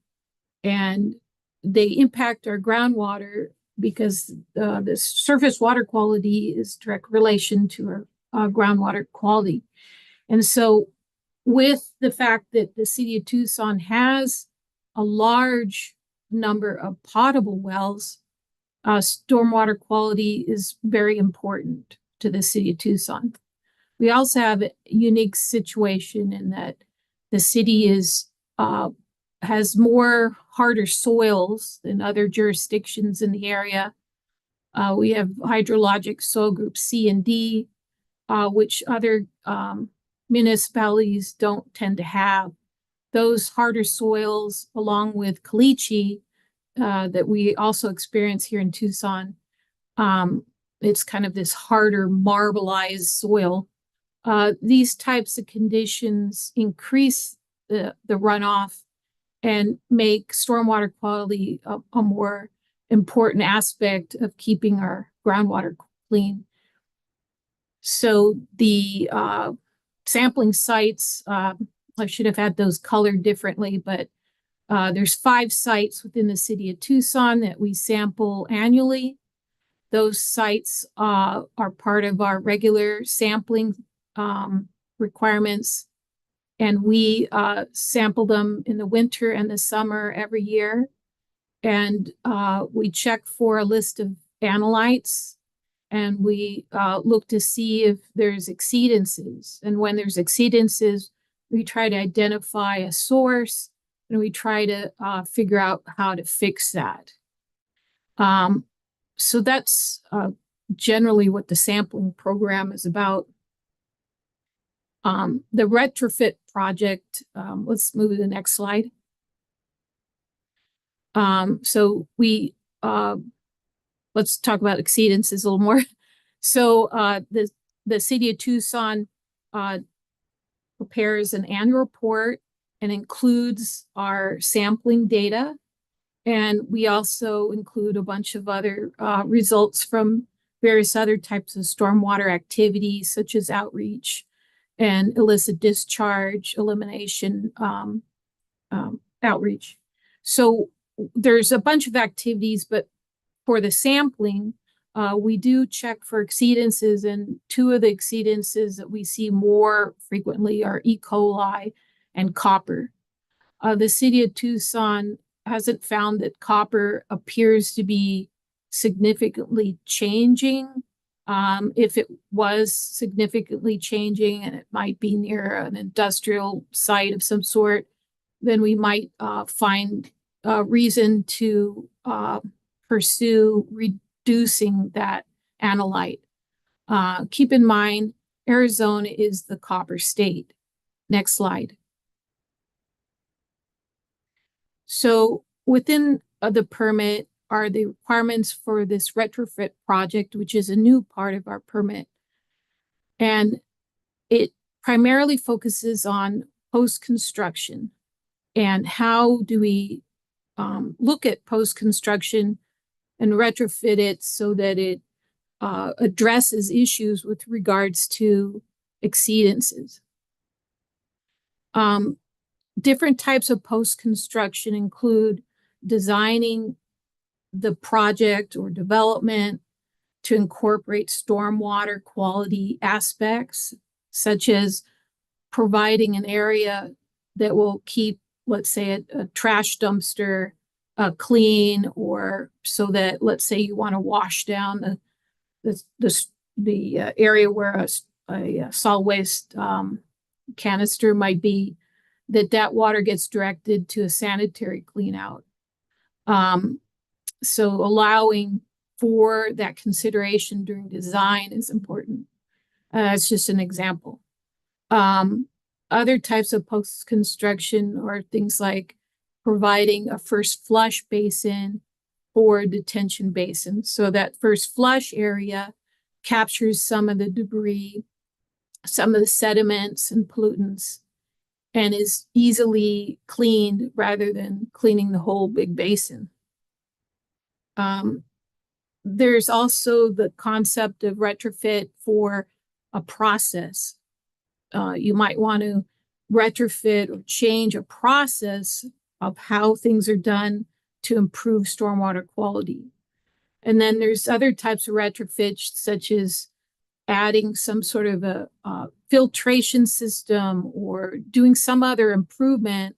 and they impact our groundwater because the surface water quality is direct relation to our groundwater quality. And so with the fact that the city of Tucson has a large number of potable wells, stormwater quality is very important to the city of Tucson. We also have a unique situation in that the city has more harder soils than other jurisdictions in the area. We have hydrologic soil group C and D, which other municipalities don't tend to have. Those harder soils, along with caliche, that we also experience here in Tucson, it's kind of this harder marbleized soil. These types of conditions increase the runoff and make stormwater quality a more important aspect of keeping our groundwater clean. So the sampling sites, I should have had those colored differently, but there's 5 sites within the city of Tucson that we sample annually. Those sites are part of our regular sampling requirements, and we sample them in the winter and the summer every year. And we check for a list of analytes, and we look to see if there's exceedances. And when there's exceedances, we try to identify a source, and we try to figure out how to fix that. So that's generally what the sampling program is about. The retrofit project, let's move to the next slide. So we, let's talk about exceedances a little more. So the city of Tucson prepares an annual report and includes our sampling data. And we also include a bunch of other results from various other types of stormwater activities such as outreach and illicit discharge elimination outreach. So there's a bunch of activities, but for the sampling, we do check for exceedances, and two of the exceedances that we see more frequently are E. coli and copper. The city of Tucson hasn't found that copper appears to be significantly changing. If it was significantly changing and it might be near an industrial site of some sort, then we might find a reason to pursue reducing that analyte. Keep in mind, Arizona is the copper state. Next slide. So within the permit are the requirements for this retrofit project, which is a new part of our permit. And it primarily focuses on post-construction and how do we look at post-construction and retrofit it so that it addresses issues with regards to exceedances. Different types of post-construction include designing the project or development to incorporate stormwater quality aspects, such as providing an area that will keep, let's say, a trash dumpster clean, or so that, let's say, you want to wash down the area where a solid waste canister might be, that water gets directed to a sanitary clean out. So allowing for that consideration during design is important. It's just an example. Other types of post-construction are things like providing a first flush basin or detention basin. So that first flush area captures some of the debris, some of the sediments and pollutants, and is easily cleaned rather than cleaning the whole big basin. There's also the concept of retrofit for a process. You might want to retrofit or change a process of how things are done to improve stormwater quality. And then there's other types of retrofits, such as adding some sort of a filtration system or doing some other improvement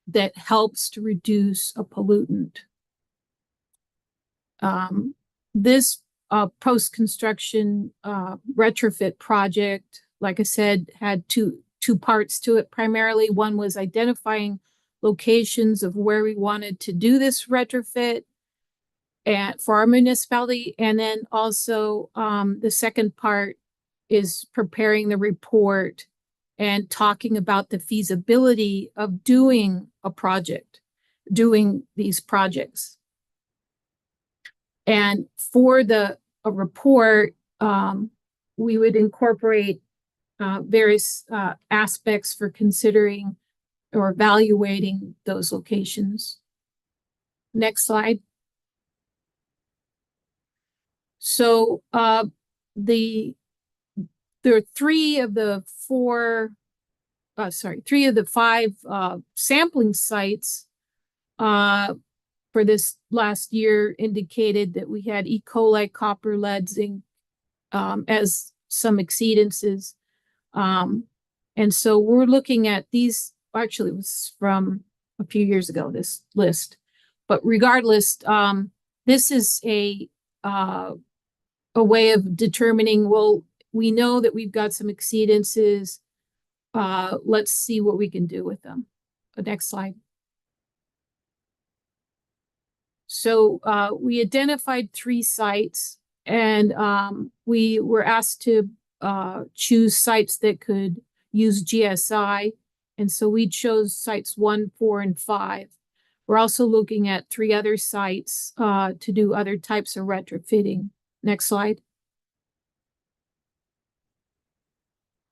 that helps to reduce a pollutant. This post-construction retrofit project, like I said, had two parts to it. Primarily, one was identifying locations of where we wanted to do this retrofit and for our municipality. And then also the second part is preparing the report and talking about the feasibility of doing these projects. And for a report, we would incorporate various aspects for considering or evaluating those locations. Next slide. So there are three of the five sampling sites for this last year indicated that we had E. coli, copper, lead, zinc as some exceedances. And so we're looking at these, actually it was from a few years ago, this list. But regardless, this is a way of determining, well, we know that we've got some exceedances. Let's see what we can do with them. Next slide. So we identified 3 sites, and we were asked to choose sites that could use GSI. And so we chose sites 1, 4, and 5. We're also looking at 3 other sites to do other types of retrofitting. Next slide.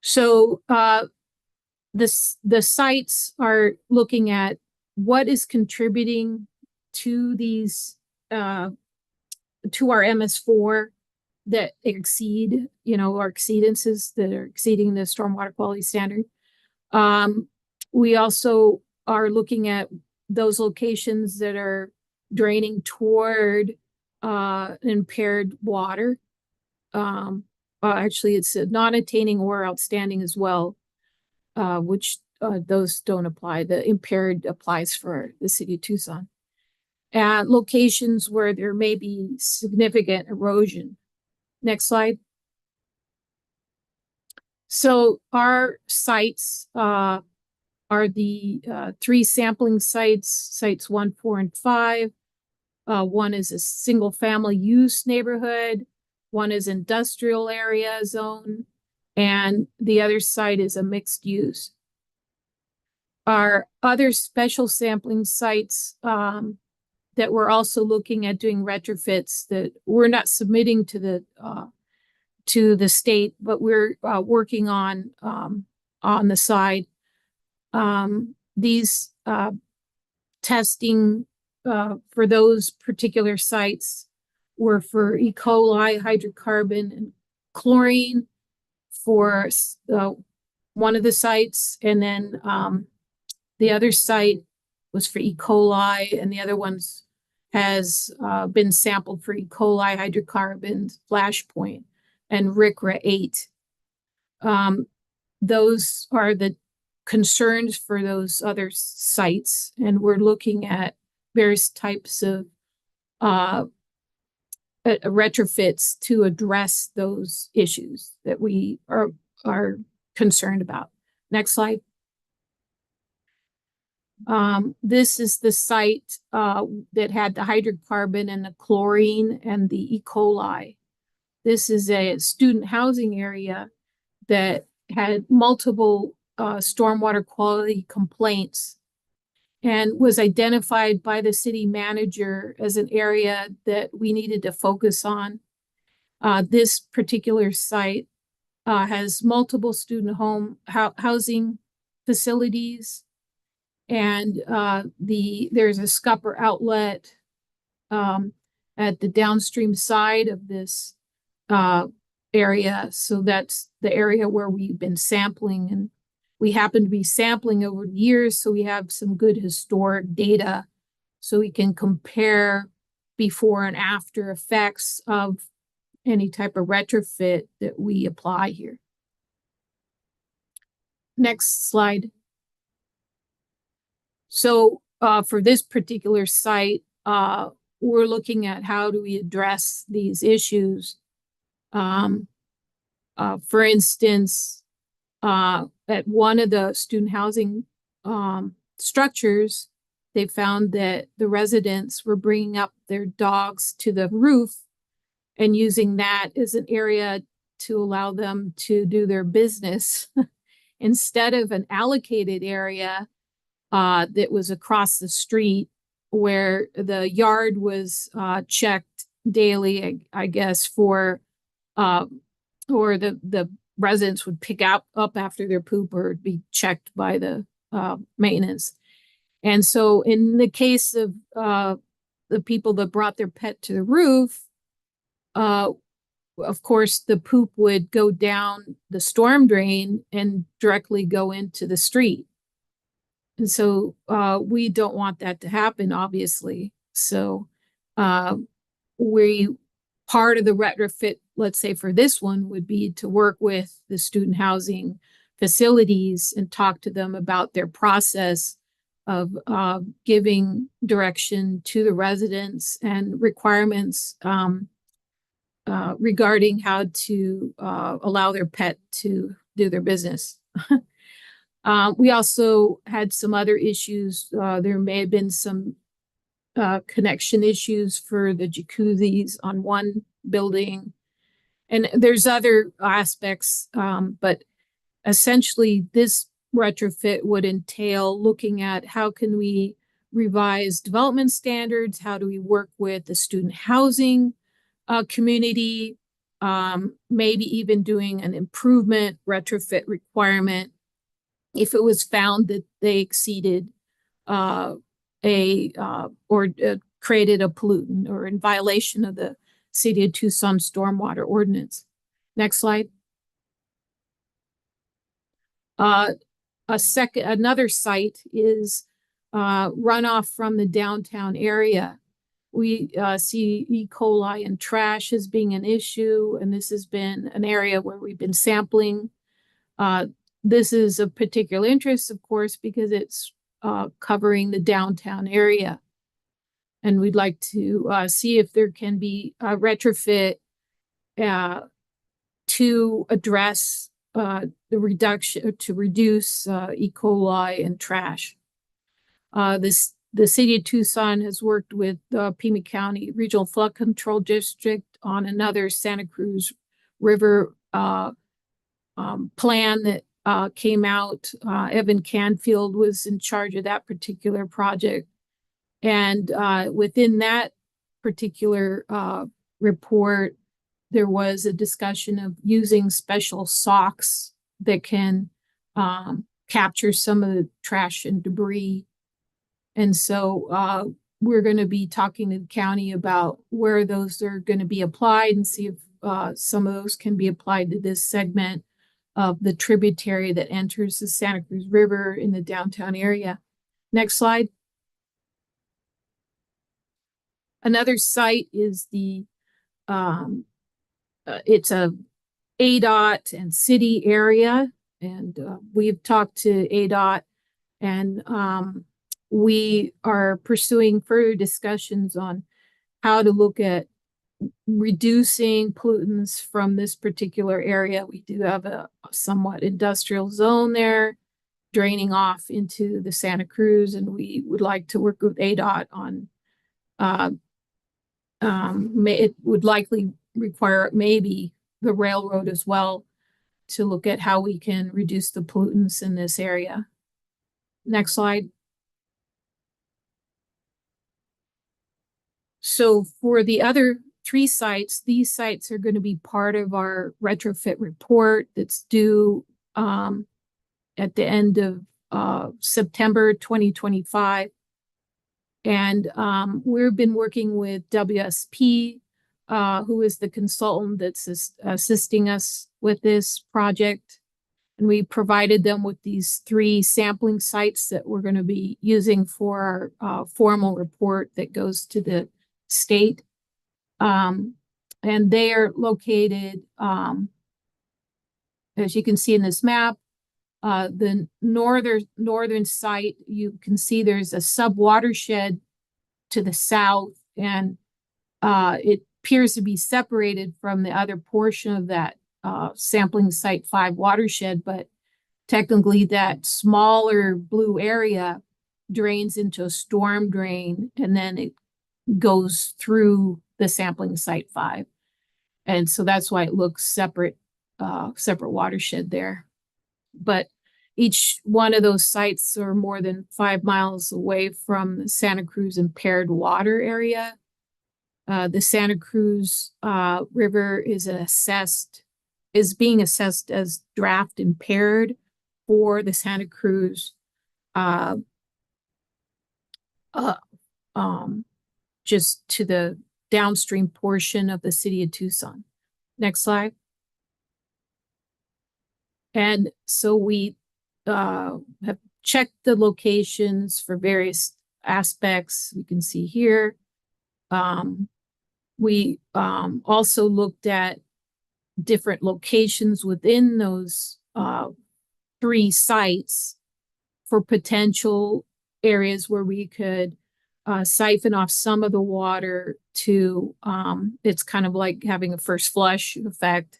So the sites are looking at what is contributing to these to our MS4 that exceed, our exceedances that are exceeding the stormwater quality standard. We also are looking at those locations that are draining toward impaired water. Actually, it's non-attaining or outstanding as well, which those don't apply. The impaired applies for the city of Tucson. At locations where there may be significant erosion. Next slide. So our sites are the 3 sampling sites, sites 1, 4, and 5. One is a single family use neighborhood. One is industrial area zone, and the other site is a mixed use. Our other special sampling sites that we're also looking at doing retrofits that we're not submitting to the state, but we're working on the side. These testing for those particular sites were for E. coli, hydrocarbon, and chlorine for one of the sites, and then the other site was for E. coli, and the other ones has been sampled for E. coli, hydrocarbons, flashpoint, and RCRA 8. Those are the concerns for those other sites, and we're looking at various types of retrofits to address those issues that we are concerned about. Next slide. This is the site that had the hydrocarbon and the chlorine and the E. coli. This is a student housing area that had multiple stormwater quality complaints and was identified by the city manager as an area that we needed to focus on. This particular site has multiple student housing facilities, and there's a scupper outlet at the downstream side of this area. So that's the area where we've been sampling, and we happen to be sampling over the years, so we have some good historic data so we can compare before and after effects of any type of retrofit that we apply here. Next slide. So for this particular site, we're looking at how do we address these issues. For instance, at one of the student housing structures, they found that the residents were bringing up their dogs to the roof and using that as an area to allow them to do their business instead of an allocated area that was across the street where the yard was checked daily, I guess, for or the residents would pick up after their poop or be checked by the maintenance. And so in the case of the people that brought their pet to the roof, of course, the poop would go down the storm drain and directly go into the street. And so we don't want that to happen, obviously. So part of the retrofit, let's say for this one, would be to work with the student housing facilities and talk to them about their process of giving direction to the residents and requirements regarding how to allow their pet to do their business. We also had some other issues. There may have been some connection issues for the jacuzzis on one building. And there's other aspects, but essentially this retrofit would entail looking at how can we revise development standards, how do we work with the student housing community, maybe even doing an improvement retrofit requirement if it was found that they exceeded or created a pollutant or in violation of the City of Tucson Stormwater Ordinance. Next slide. Another site is runoff from the downtown area. We see E. coli and trash as being an issue, and this has been an area where we've been sampling. This is of particular interest, of course, because it's covering the downtown area. And we'd like to see if there can be a retrofit to address the reduction, to reduce E. coli and trash. The City of Tucson has worked with the Pima County Regional Flood Control District on another Santa Cruz River plan that came out. Evan Canfield was in charge of that particular project. And within that particular report, there was a discussion of using special socks that can capture some of the trash and debris. And so we're going to be talking to the county about where those are going to be applied and see if some of those can be applied to this segment of the tributary that enters the Santa Cruz River in the downtown area. Next slide. Another site is the, it's a ADOT and city area, and we've talked to ADOT, and we are pursuing further discussions on how to look at reducing pollutants from this particular area. We do have a somewhat industrial zone there draining off into the Santa Cruz, and we would like to work with ADOT on it would likely require maybe the railroad as well to look at how we can reduce the pollutants in this area. Next slide. So for the other 3 sites, these sites are going to be part of our retrofit report that's due at the end of September 2025. And we've been working with WSP, who is the consultant that's assisting us with this project. And we provided them with these 3 sampling sites that we're going to be using for our formal report that goes to the state. And they are located, as you can see in this map, the northern site, you can see there's a sub-watershed to the south, and it appears to be separated from the other portion of that sampling site 5 watershed, but technically that smaller blue area drains into a storm drain, and then it goes through the sampling site 5. And so that's why it looks separate watershed there. But each one of those sites are more than 5 miles away from the Santa Cruz impaired water area. The Santa Cruz River is being assessed as draft impaired for the Santa Cruz just to the downstream portion of the City of Tucson. Next slide. And so we have checked the locations for various aspects. We can see here. We also looked at different locations within those 3 sites for potential areas where we could siphon off some of the water to, it's kind of like having a first flush effect.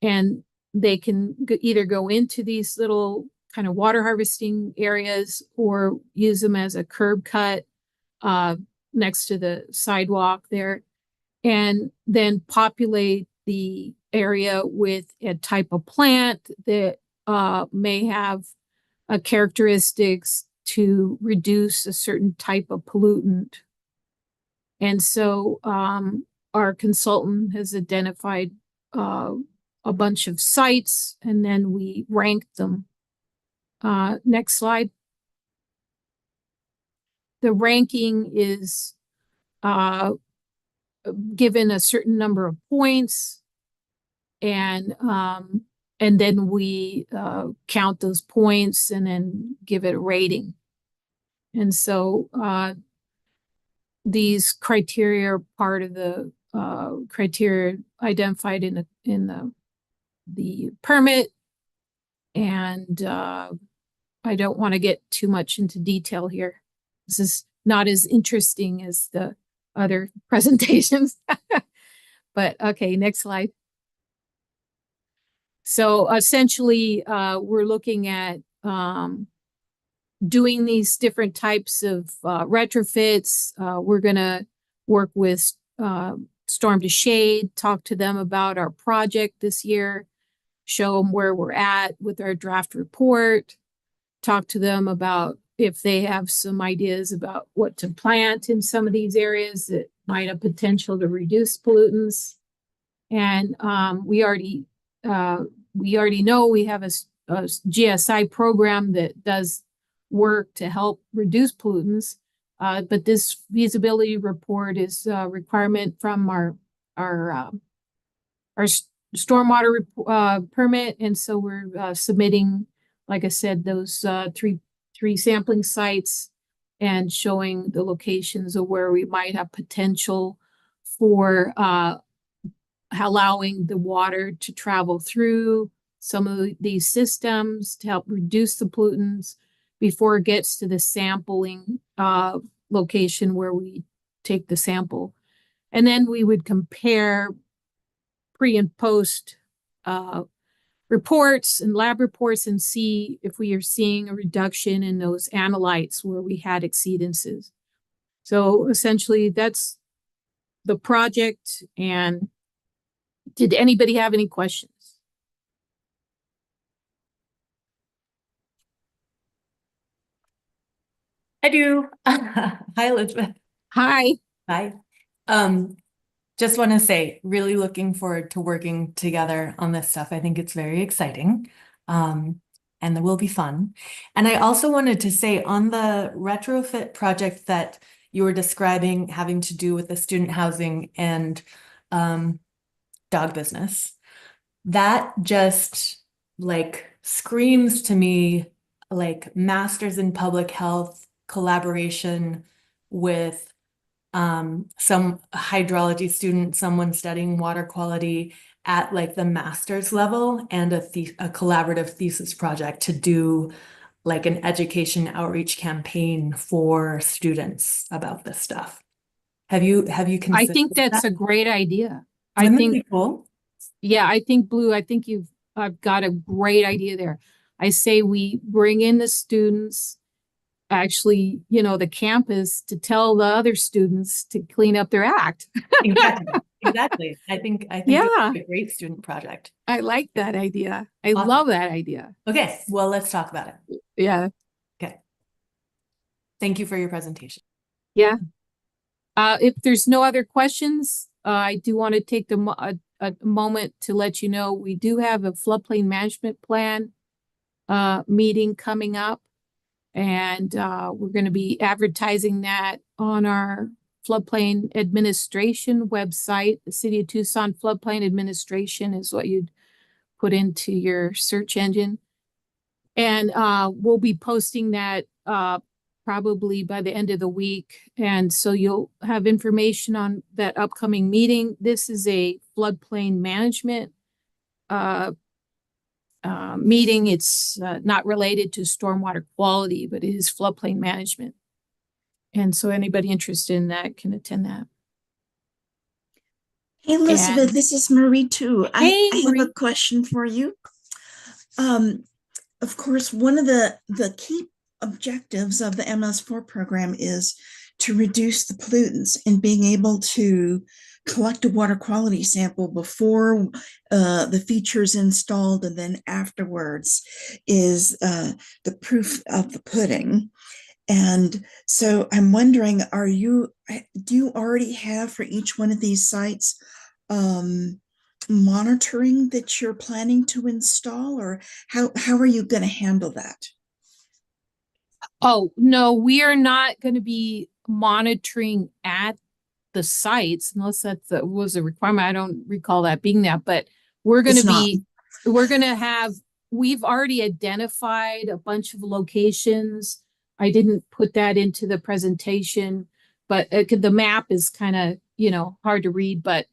And they can either go into these little kind of water harvesting areas or use them as a curb cut next to the sidewalk there, and then populate the area with a type of plant that may have characteristics to reduce a certain type of pollutant. And so our consultant has identified a bunch of sites, and then we ranked them. Next slide. The ranking is given a certain number of points, and then we count those points and then give it a rating. And so these criteria are part of the criteria identified in the permit. And I don't want to get too much into detail here. This is not as interesting as the other presentations. But okay, next slide. So essentially, we're looking at doing these different types of retrofits. We're going to work with Storm to Shade, talk to them about our project this year, show them where we're at with our draft report, talk to them about if they have some ideas about what to plant in some of these areas that might have potential to reduce pollutants. And we already know we have a GSI program that does work to help reduce pollutants. But this feasibility report is a requirement from our stormwater permit, and so we're submitting, like I said, those three sampling sites and showing the locations of where we might have potential for allowing the water to travel through some of these systems to help reduce the pollutants before it gets to the sampling location where we take the sample. And then we would compare pre and post reports and lab reports and see if we are seeing a reduction in those analytes where we had exceedances. So essentially that's the project. And did anybody have any questions? I do. Hi, Elizabeth. Hi. Hi. Just want to say, really looking forward to working together on this stuff. I think it's very exciting, and it will be fun. And I also wanted to say on the retrofit project that you were describing having to do with the student housing and dog business, that just like screams to me like masters in public health collaboration with some hydrology student, someone studying water quality at like the master's level, and a collaborative thesis project to do like an education outreach campaign for students about this stuff. Have you considered I think that's that? a great idea. Wouldn't I that think be cool? Yeah, I think Blue, I think I've got a great idea there. I say we bring in the students, actually, the campus, to tell the other students to clean up their act. Exactly. I think Yeah. it's a great student project. I like that idea. I Awesome. love that idea. Okay, well, let's talk about it. Yeah. Okay. Thank you for your presentation. Yeah. If there's no other questions, I do want to take a moment to let you know we do have a floodplain management plan meeting coming up, and we're going to be advertising that on our floodplain administration website. The City of Tucson Floodplain Administration is what you'd put into your search engine, and we'll be posting that probably by the end of the week. And so you'll have information on that upcoming meeting. This is a floodplain management meeting. It's not related to stormwater quality, but it is floodplain management. And so anybody interested in that can attend that. Hey, Elizabeth, this is Marie too. Hey, I Marie. have a question for you. Of course, one of the key objectives of the MS4 program is to reduce the pollutants, and being able to collect a water quality sample before the feature's installed and then afterwards is the proof of the pudding. And so I'm wondering, do you already have for each one of these sites monitoring that you're planning to install, or how are you going to handle that? Oh, no, we are not going to be monitoring at the sites, unless was a requirement. I don't recall that being that, but we're going to we've already identified a bunch of locations. I didn't put that into the presentation, but the map is kind of, hard to read, but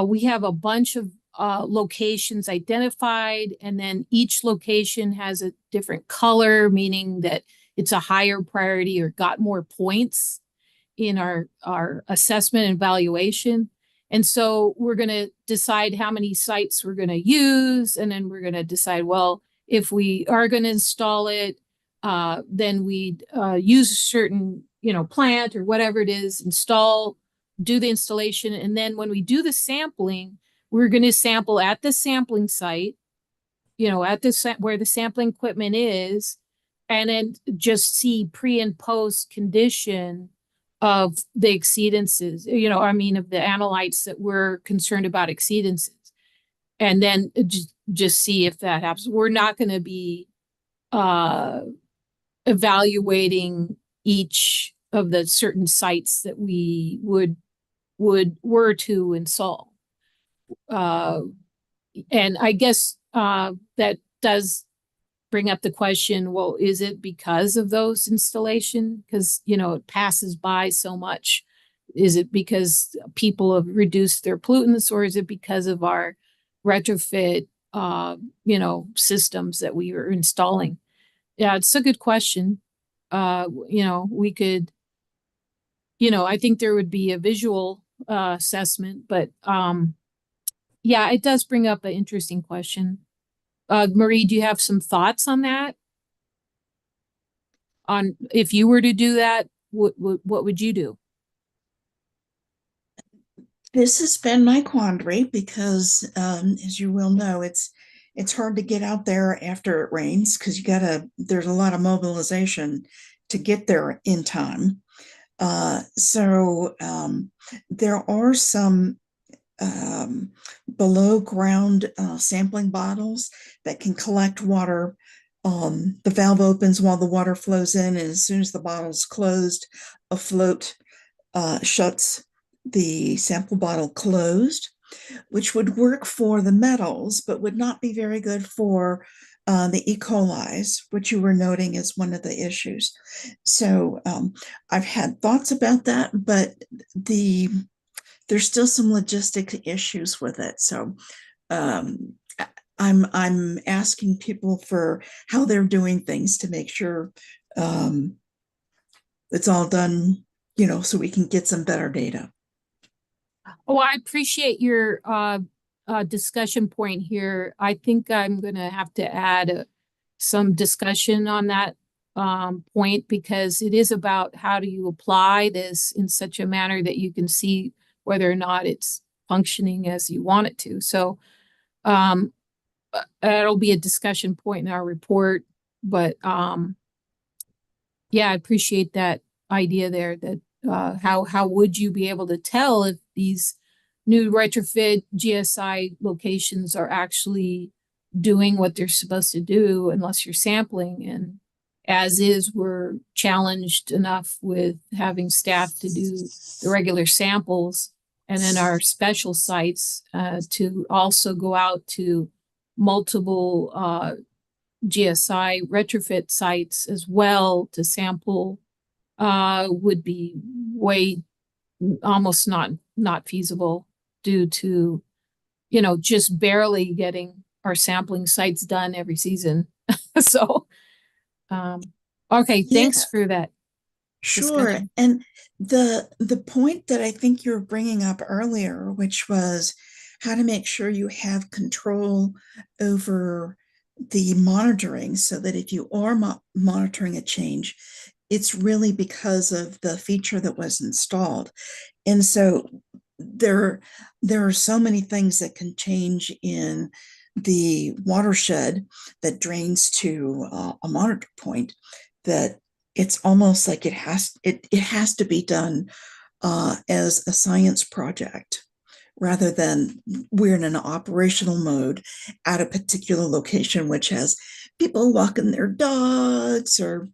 we have a bunch of locations identified, and then each location has a different color, meaning that it's a higher priority or got more points in our assessment and evaluation. And so we're going to decide how many sites we're going to use, and then we're going to decide, well, if we are going to install it, then we'd use a certain, plant or whatever it is, do the installation. And then when we do the sampling, we're going to sample at the sampling site, where the sampling equipment is, and then just see pre and post condition of the exceedances, of the analytes that we're concerned about exceedances. And then just see if that happens. We're not going to be evaluating each of the certain sites that we were to install. And I guess that does bring up the question, well, is it because of those installation? Because, it passes by so much. Is it because people have reduced their pollutants, or is it because of our retrofit, systems that we were installing? Yeah, it's a good question. We could, I think there would be a visual assessment, but yeah, it does bring up an interesting question. Marie, do you have some thoughts on that? On if you were to do that, what would you do? This has been my quandary because, as you well know, it's hard to get out there after it rains because there's a lot of mobilization to get there in time. So there are some below ground sampling bottles that can collect water. The valve opens while the water flows in, and as soon as the bottle's closed, a float shuts the sample bottle closed, which would work for the metals, but would not be very good for the E. coli's, which you were noting as one of the issues. So I've had thoughts about that, but there's still some logistic issues with it. So I'm asking people for how they're doing things to make sure it's all done, so we can get some better data. Oh, I appreciate your discussion point here. I think I'm going to have to add some discussion on that point, because it is about how do you apply this in such a manner that you can see whether or not it's functioning as you want it to. So that'll be a discussion point in our report. But yeah, I appreciate that idea there, that how would you be able to tell if these new retrofit GSI locations are actually doing what they're supposed to do unless you're sampling? And as is, we're challenged enough with having staff to do the regular samples, and then our special sites to also go out to multiple GSI retrofit sites as well to sample would be almost not feasible due to, just barely getting our sampling sites done every season. So, okay, thanks for that. Sure. Discussion. And the point that I think you were bringing up earlier, which was how to make sure you have control over the monitoring, so that if you are monitoring a change, it's really because of the feature that was installed. And so there are so many things that can change in the watershed that drains to a monitor point, that it's almost like it has to be done as a science project, rather than we're in an operational mode at a particular location, which has people walking their dogs or,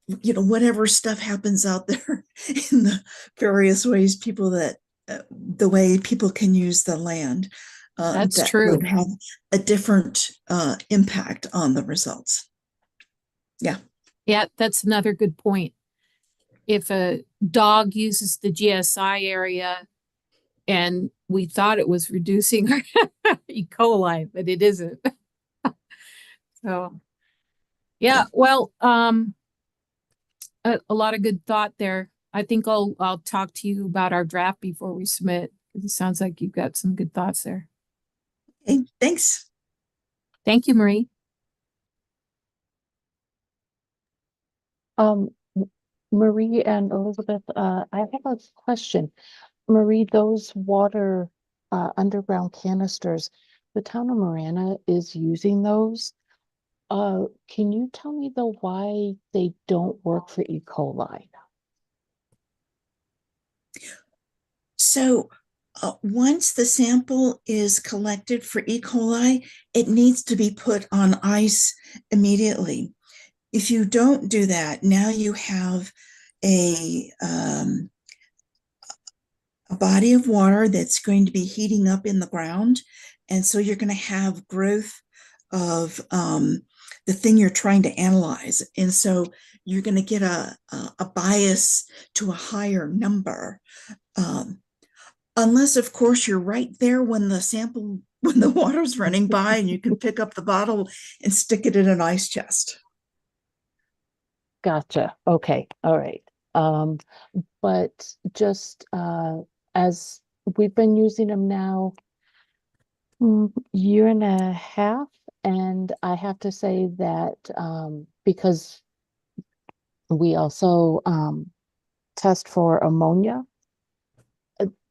whatever stuff happens out there in the various ways the way people can use the land, That's that true. would have a different impact on the results. Yeah. Yeah, that's another good point. If a dog uses the GSI area and we thought it was reducing E. coli, but it isn't. So, yeah, well, a lot of good thought there. I think I'll talk to you about our draft before we submit. It sounds like you've got some good thoughts there. Okay, thanks. Thank you, Marie. Marie and Elizabeth, I have a question. Marie, those water underground canisters, the town of Marana is using those. Can you tell me though why they don't work for E. coli? So once the sample is collected for E. coli, it needs to be put on ice immediately. If you don't do that, now you have a body of water that's going to be heating up in the ground. And so you're going to have growth of the thing you're trying to analyze. And so you're going to get a bias to a higher number. Unless, of course, you're right there when the water's running by and you can pick up the bottle and stick it in an ice chest. Gotcha. Okay. All right. But just as we've been using them now year and a half, and I have to say that because we also test for ammonia,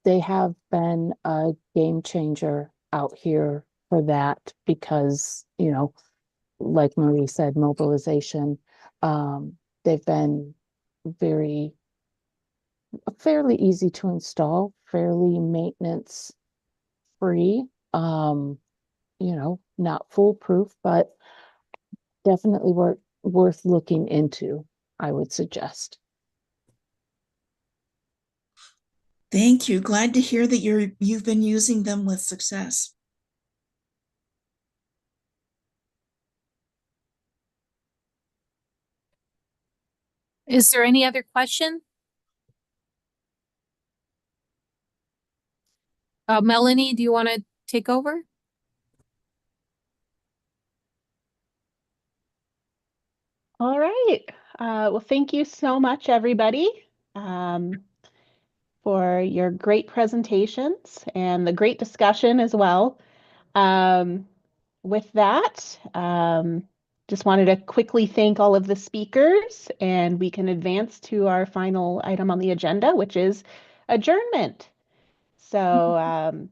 they have been a game changer out here for that because, like Marie said, mobilization, they've been fairly easy to install, fairly maintenance free, not foolproof, but definitely worth looking into, I would suggest. Thank you. Glad to hear that you've been using them with success. Is there any other question? Melanie, do you want to take over? All right. Well, thank you so much, everybody, for your great presentations and the great discussion as well. With that, just wanted to quickly thank all of the speakers, and we can advance to our final item on the agenda, which is adjournment. So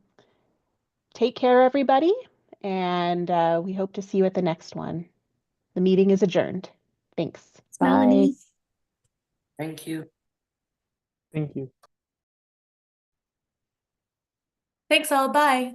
take care, everybody, and we hope to see you at the next one. The meeting is adjourned. Thanks. Bye. Melanie. Thank you. Thank you. Thanks all. Bye.